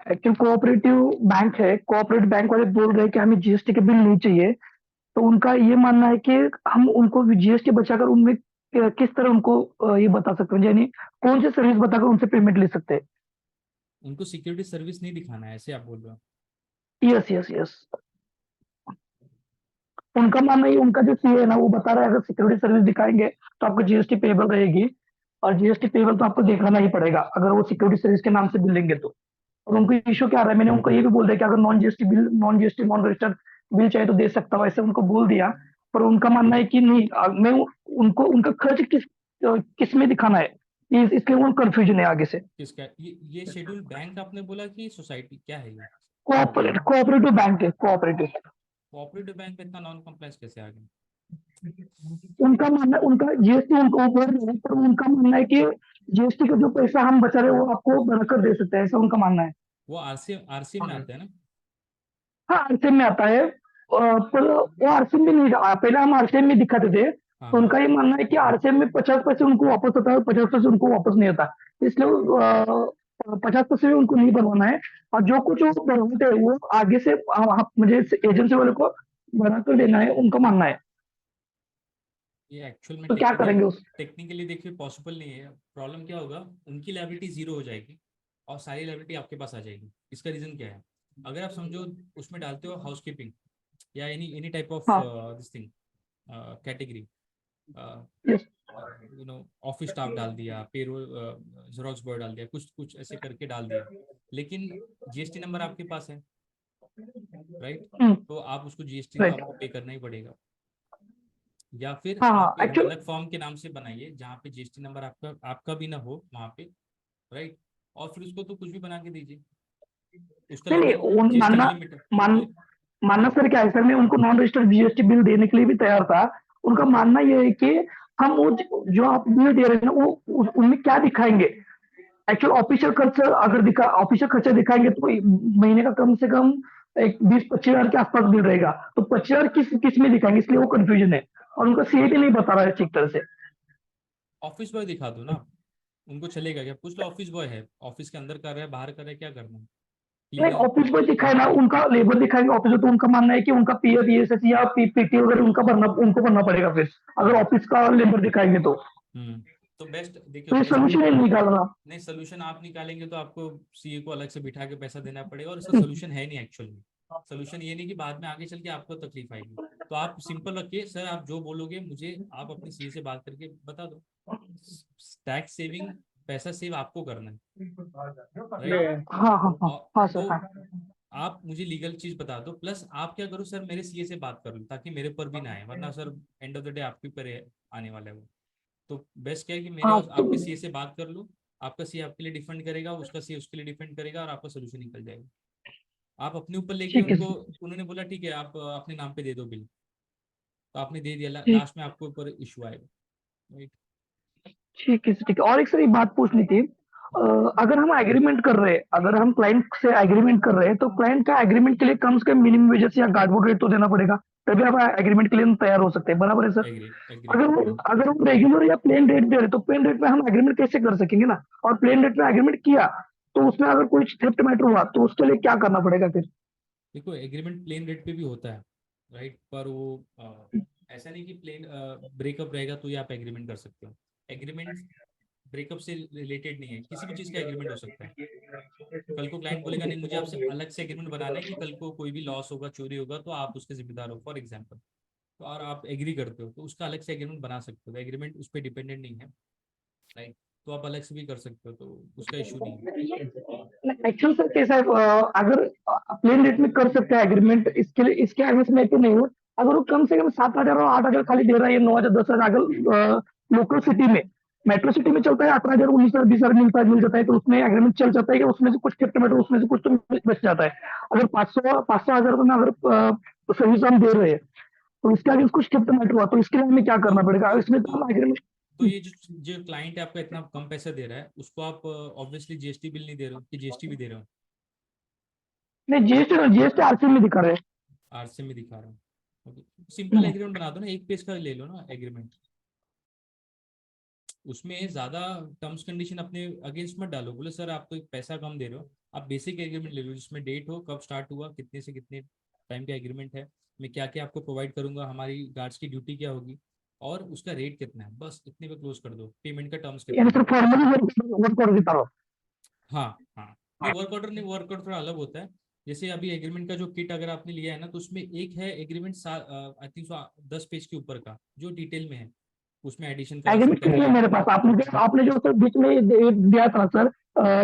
एक्चुअल कोऑपरेटिव बैंक है, कोऑपरेटिव बैंक वाले बोल रहे हैं कि हमें जीएसटी के बिल नहीं चाहिए, तो उनका ये मानना है कि हम उनको जीएसटी बचाकर उनमें किस तरह उनको ये बता सकते हैं, यानी कौन सी सर्विस बताकर उनसे पेमेंट ले सकते हैं? उनको सिक्योरिटी सर्विस नहीं दिखाना है, ऐसे आप बोल रहे हो? Yes yes yes. उनका मानना है, उनका जो सीए है ना वो बता रहा है अगर सिक्योरिटी सर्विस दिखाएंगे तो आपको जीएसटी पेबल रहेगी, और जीएसटी पेबल तो आपको दिखाना ही पड़ेगा अगर वो सिक्योरिटी सर्विस के नाम से बिल लेंगे तो। और उनको इशू क्या आ रहा है, मैंने उनको ये भी बोल दिया कि अगर नॉन रजिस्टर्ड बिल चाहिए तो दे सकता हूँ, ऐसे उनको बोल दिया। पर उनका मानना है कि नहीं, मैं उनको उनका खर्च किस में दिखाना है, इसके वो कंफ्यूजन है आगे से। किसका ये शेड्यूल बैंक आपने बोला कि सोसाइटी, क्या है ये? कोऑपरेटिव बैंक है, कोऑपरेटिव। कोऑपरेटिव बैंक में इतना नॉन कॉम्प्लायंस कैसे आ गया? उनका मानना, उनका जीएसटी उनको ऊपर है, पर उनका मानना है कि जीएसटी का जो पैसा हम बचा रहे हैं वो आपको बढ़ाकर दे सकते हैं, ऐसा उनका मानना है। वो आरसीएम में आता है ना? हाँ आरसीएम में आता है, पर वो आरसीएम में नहीं पहले हम आरसीएम में दिखाते थे, हाँ तो हाँ। उनका ये मानना है कि आरसीएम में 50% उनको वापस होता है और 50% उनको वापस नहीं होता, इसलिए 50% उनको नहीं बनवाना है। और जो कुछ वो बनवाते हैं वो आगे से मुझे एजेंसी वाले को बनाकर देना है, उनका मानना है। ये एक्चुअल में तो क्या करेंगे उस? टेक्निकली देखिए पॉसिबल नहीं है। प्रॉब्लम क्या होगा, उनकी लायबिलिटी जीरो हो जाएगी और सारी लायबिलिटी आपके पास आ जाएगी। इसका रीजन क्या है? अगर आप समझो उसमें डालते हो हाउसकीपिंग या एनी एनी टाइप ऑफ हाँ। This thing category, yes. Office staff डाल दिया, पेरोल जेरोक्स बॉय डाल दिया, कुछ कुछ ऐसे करके डाल दिया, लेकिन जीएसटी नंबर आपके पास है, राइट? तो आप उसको जीएसटी तो राइट। आपको पे करना ही पड़ेगा। या फिर हाँ, आप एक actually- अलग फॉर्म के नाम से बनाइए जहाँ पे जीएसटी नंबर आपका भी ना हो वहाँ पे, राइट। और फिर उसको तो कुछ भी बना के दीजिए, उसका नहीं नहीं लिमिट जीएसटी लिमिट। मानना सर क्या है सर, मैं उनको नॉन रजिस्टर्ड जीएसटी बिल देने के लिए भी तैयार था। उनका मानना ये है कि हम वो जो आप बिल दे रहे हैं ना वो उनमें क्या दिखाएंगे, एक्चुअल ऑफिशियल खर्च अगर ऑफिशियल खर्चा दिखाएंगे तो महीने का कम से कम एक 20-25 हजार के आसपास बिल रहेगा, तो 25 हजार किस में दिखाएंगे, इसलिए वो कंफ्यूजन है। और उनका सीए भी नहीं बता रहा है ठीक तरह से। ऑफिस बॉय दिखा दो ना, उनको चलेगा क्या? पूछ लो, ऑफिस बॉय है, ऑफिस के अंदर कर रहा है बाहर कर रहा है, क्या करना है, नहीं, क्लीनर। ऑफिस में दिखाए ना, उनका लेबर दिखाएंगे ऑफिस में, तो उनका मानना है कि उनका पीएफ ईएसएस या पीटी वगैरह उनको भरना पड़ेगा फिर, अगर ऑफिस का लेबर दिखाएंगे तो। तो बेस्ट देखिए, तो ये बेस्ट सोल्यूशन नहीं निकाल रहा। नहीं, सोल्यूशन आप निकालेंगे तो आपको सीए को अलग से बिठा के पैसा देना पड़ेगा, और इसका सोल्यूशन है नहीं एक्चुअल में। सोल्यूशन ये नहीं कि बाद में आगे चल के आपको तकलीफ आएगी। तो आप सिंपल रखिए सर, आप जो बोलोगे मुझे, आप अपने सीए से बात करके बता दो। टैक्स सेविंग, पैसा सेव आपको करना है, राइट। हाँ हाँ हाँ हाँ सर, तो हाँ। आप मुझे लीगल चीज बता दो, प्लस आप क्या करो सर, मेरे सीए से बात कर लो ताकि मेरे पर भी ना आए, वरना sir end of the day आपके ऊपर आने वाला है वो। तो बेस्ट क्या है कि मेरे हाँ और तो आपके सीए से बात कर लो, आपका सीए आपके लिए डिफेंड करेगा, उसका सीए उसके लिए डिफेंड करेगा, और आपका सोल्यूशन निकल जाएगा। आप अपने ऊपर लेके ठीक है उनको, उन्होंने बोला ठीक है आप अपने नाम पे दे दो बिल, तो आपने दे दिया, ठीक लास्ट में आपके ऊपर इशू आएगा, राइट। ठीक है सर, ठीक है। और एक सर एक बात पूछनी थी, अगर हम एग्रीमेंट कर रहे हैं, अगर हम क्लाइंट से एग्रीमेंट कर रहे हैं, तो क्लाइंट का एग्रीमेंट के लिए कम से कम मिनिमम वेजेस या गार्डवुड रेट तो देना पड़ेगा, तभी आप एग्रीमेंट के लिए हम तैयार हो सकते हैं, बराबर है सर? Agree agree. अगर हम रेगुलर या प्लेन रेट दे रहे तो प्लेन रेट में हम एग्रीमेंट कैसे कर सकेंगे ना? और प्लेन रेट में एग्रीमेंट किया तो उसमें अगर कोई थेफ्ट मैटर हुआ तो उसके लिए क्या करना पड़ेगा फिर? देखो एग्रीमेंट प्लेन रेट पे भी होता है, राइट, पर वो ऐसा नहीं कि प्लेन ब्रेकअप रहेगा तो ही आप एग्रीमेंट कर सकते हो। एग्रीमेंट ब्रेकअप से रिलेटेड नहीं है, किसी भी चीज़ का एग्रीमेंट हो सकता है। कल को क्लाइंट बोलेगा नहीं मुझे आपसे अलग से एग्रीमेंट बनाना है कि कल को कोई भी लॉस होगा, चोरी होगा तो आप उसके जिम्मेदार हो, फॉर एग्जाम्पल। तो और आप एग्री करते हो तो उसका अलग से एग्रीमेंट बना सकते हो, एग्रीमेंट उस पर डिपेंडेंट नहीं है, राइट। तो आप अलग से भी कर सकते हो, तो उसका इशू नहीं है। एक्चुअल सर कैसा है, अगर प्लेन रेट में कर सकते हैं एग्रीमेंट, इसके लिए इसके आगे से मैं तो नहीं हूँ। अगर वो कम से कम 7 हजार और 8 हजार खाली दे रहा है, 9 हजार 10 हजार, अगर लोकल सिटी में, मेट्रो सिटी में चलता है 18 हजार 19 हजार 20 हजार मिल जाता है, तो उसमें एग्रीमेंट चल जाता है कि उसमें से कुछ टिकट उसमें से कुछ तो बच जाता है। अगर 500 हजार में अगर सर्विस हम दे रहे हैं, तो इसके आगे कुछ टिकट हुआ तो इसके लिए हमें क्या करना पड़ेगा? इसमें तो हम एग्रीमेंट। तो ये जो क्लाइंट है आपका इतना कम पैसा दे रहा है, उसको आप ऑब्वियसली जीएसटी बिल नहीं दे रहे हो कि जीएसटी भी दे रहे हो? नहीं, जीएसटी आरसी में दिखा रहे हैं। आरसी में दिखा रहा हूँ, सिंपल एग्रीमेंट बना दो ना, एक पेज का ले लो ना एग्रीमेंट, उसमें ज्यादा टर्म्स कंडीशन अपने अगेंस्ट मत डालो। बोले सर आप तो पैसा कम दे रहे हो, आप बेसिक एग्रीमेंट ले लो जिसमें डेट हो, कब स्टार्ट हुआ, कितने से कितने टाइम का एग्रीमेंट है, मैं क्या क्या आपको प्रोवाइड करूंगा, हमारी गार्ड्स की ड्यूटी क्या होगी, और उसका रेट कितना है, बस इतने पे क्लोज कर दो। पेमेंट का टर्म्स कितना यानी है। सिर्फ फॉर्मली वर्क ऑर्डर की तरह। हाँ हाँ, नहीं वर्क ऑर्डर नहीं, वर्क ऑर्डर थोड़ा अलग होता है। जैसे अभी एग्रीमेंट का जो किट अगर आपने लिया है ना, तो उसमें एक है एग्रीमेंट आई थिंक 10 पेज के ऊपर का जो डिटेल में है, उसमें एडिशन करा एग्रीमेंट सकते नहीं है हैं। मेरे पास, आपने जो सर बीच में दिया था सर,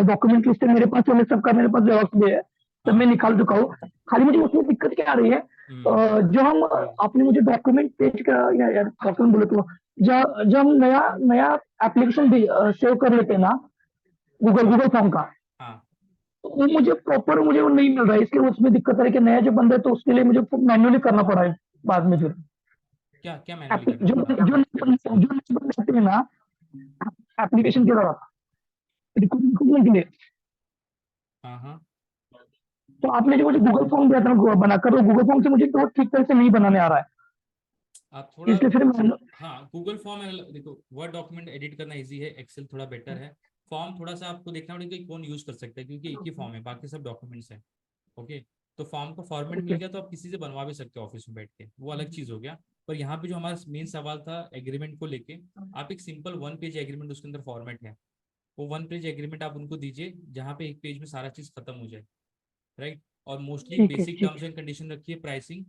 डॉक्यूमेंट लिस्ट मेरे पास है, सबका मेरे पास जेरॉक्स भी है, सब मैं निकाल चुका हूँ। खाली मुझे उसमें दिक्कत क्या आ रही है, जो हम आपने मुझे डॉक्यूमेंट पेज का या डॉक्यूमेंट बोले तो, जब हम नया नया एप्लीकेशन सेव कर लेते हैं ना, गूगल फॉर्म का, हाँ, तो वो मुझे वो नहीं मिल रहा है, इसलिए उसमें दिक्कत है कि नया जो बंदा है तो उसके लिए मुझे मैन्युअली करना पड़ा है बाद में फिर। क्या क्या मैनुअली करना जो पड़ा? जो नंबर लेते हैं ना एप्लीकेशन के दौरान रिक्रूटमेंट के लिए, हाँ हाँ, तो आपने जो मुझे गूगल फॉर्म दिया था बनाकर, वो गूगल फॉर्म से मुझे तो ठीक तरह से नहीं बनाने आ रहा है, आप थोड़ा, इसलिए फिर मैं। हाँ गूगल फॉर्म है, देखो वर्ड डॉक्यूमेंट एडिट करना इजी है, एक्सेल थोड़ा बेटर है। फॉर्म थोड़ा सा आपको देखना पड़ेगा कि कौन यूज कर सकता है, क्योंकि एक ही फॉर्म है, बाकी सब डॉक्यूमेंट्स हैं। ओके, तो फॉर्म का फॉर्मेट मिल गया तो आप किसी से बनवा भी सकते हो ऑफिस में बैठ के, वो अलग चीज हो गया। पर यहाँ पे जो हमारा मेन सवाल था एग्रीमेंट को लेके, आप एक सिंपल 1 पेज एग्रीमेंट, उसके अंदर फॉर्मेट है, वो 1 पेज एग्रीमेंट आप उनको दीजिए जहाँ पे एक पेज में सारा चीज खत्म हो जाए, राइट। और मोस्टली ठीक है, बेसिक ठीक टर्म्स एंड कंडीशन रखिए, प्राइसिंग,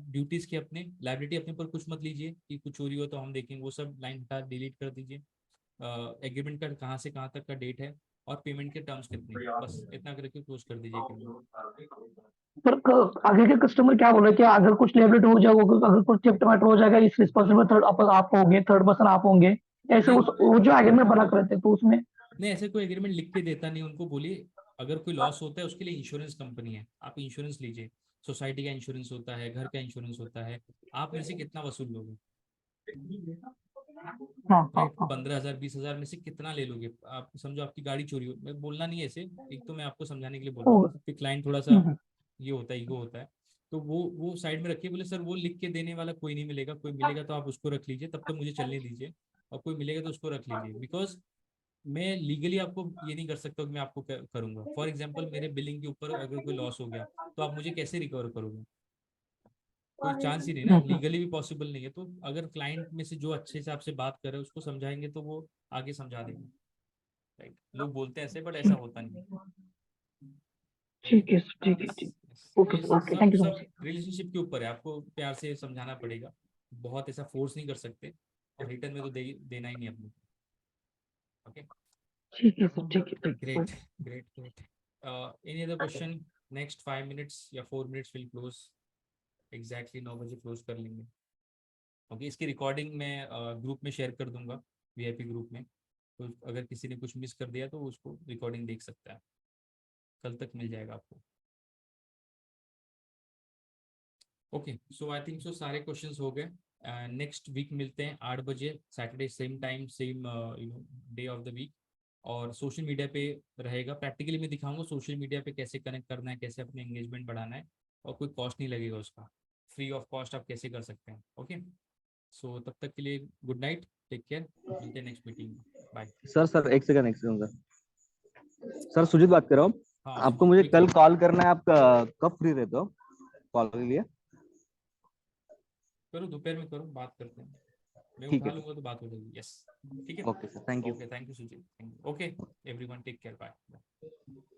ड्यूटीज के अपने, लाइबिलिटी अपने पर कुछ मत लीजिए कि कुछ चोरी हो तो हम देखेंगे, वो सब लाइन हटा डिलीट कर दीजिए। एग्रीमेंट का कहाँ से कहाँ तक का डेट है, और पेमेंट के टर्म्स कितने, बस इतना करके क्लोज कर दीजिए agreement। पर आगे के कस्टमर क्या बोल रहे हैं कि अगर कुछ लेबिलिटी हो जाएगा, अगर कुछ टिप टमाटर हो जाएगा, इस रिस्पॉन्सिबल थर्ड आप होंगे, थर्ड पर्सन आप होंगे, ऐसे वो जो एग्रीमेंट बना कर रहते हैं, तो उसमें नहीं, ऐसे कोई एग्रीमेंट लिख के देता नहीं, उनको बोलिए अगर कोई लॉस होता है उसके लिए इंश्योरेंस कंपनी है, आप इंश्योरेंस लीजिए। सोसाइटी का इंश्योरेंस होता है, घर का इंश्योरेंस होता है, आप मेरे से कितना वसूल लोगे? हाँ हाँ राइट, हाँ 15,000 20,000 में से कितना ले लोगे? आप समझो आपकी गाड़ी चोरी हो, मैं बोलना नहीं है ऐसे, एक तो मैं आपको समझाने के लिए बोल रहा होगा। हूँ कि क्लाइंट थोड़ा सा ये होता है, ईगो होता है, तो वो साइड में रखिए। बोले सर वो लिख के देने वाला कोई नहीं मिलेगा, कोई मिलेगा तो आप उसको रख लीजिए, तब तो मुझे चलने दीजिए, और कोई मिलेगा तो उसको रख लीजिए, बिकॉज मैं लीगली आपको ये नहीं कर सकता कि मैं आपको करूंगा। फॉर एग्जांपल मेरे बिलिंग के ऊपर अगर कोई लॉस हो गया तो आप मुझे कैसे रिकवर करोगे? कोई चांस ही नहीं ना, लीगली भी पॉसिबल नहीं है। तो अगर क्लाइंट में से जो अच्छे से आपसे बात कर रहे हैं उसको समझाएंगे तो वो आगे समझा देंगे। राइट, लोग बोलते हैं ऐसे बट ऐसा होता नहीं। ठीक है सर, ठीक है, Yes, ठीक। yes. ओके ये सर, ओके, सब थैंक यू सो सब मच। रिलेशनशिप के ऊपर है, आपको प्यार से समझाना पड़ेगा, बहुत ऐसा फोर्स नहीं कर सकते, और रिटर्न में तो देना ही नहीं अपने। ओके, ठीक है सर, ठीक है, ठीक है। Great great great. Any other question? Next 5 minutes या 4 मिनट्स विल क्लोज, एग्जैक्टली 9 बजे क्लोज कर लेंगे। ओके, इसकी रिकॉर्डिंग मैं ग्रुप में शेयर कर दूंगा, वीआईपी ग्रुप में, तो अगर किसी ने कुछ मिस कर दिया तो उसको रिकॉर्डिंग देख सकता है, कल तक मिल जाएगा आपको। ओके, सो आई थिंक सो सारे क्वेश्चंस हो गए। नेक्स्ट वीक मिलते हैं 8 बजे Saturday, same time same day of the week, और सोशल मीडिया पे रहेगा। प्रैक्टिकली मैं दिखाऊंगा सोशल मीडिया पे कैसे कनेक्ट करना है, कैसे अपने एंगेजमेंट बढ़ाना है, और कोई कॉस्ट नहीं लगेगा उसका, फ्री ऑफ कॉस्ट आप कैसे कर सकते हैं। ओके, सो तब तक के लिए गुड नाइट, टेक केयर, मिलते हैं नेक्स्ट मीटिंग में, बाय। सर एक सेकंड सर सुजीत बात कर रहा हूँ। हाँ आपको सुजीत, मुझे एक कल सेकंड, कॉल करना है, आप कब फ्री रहते हो कॉल के लिए? करो दोपहर में, करो, बात करते हैं, मैं ठीक उठा है लूंगा तो बात हो जाएगी। यस, ठीक है, okay sir, thank you. Okay, thank you Sujeet, thank you. Okay everyone, take care, bye.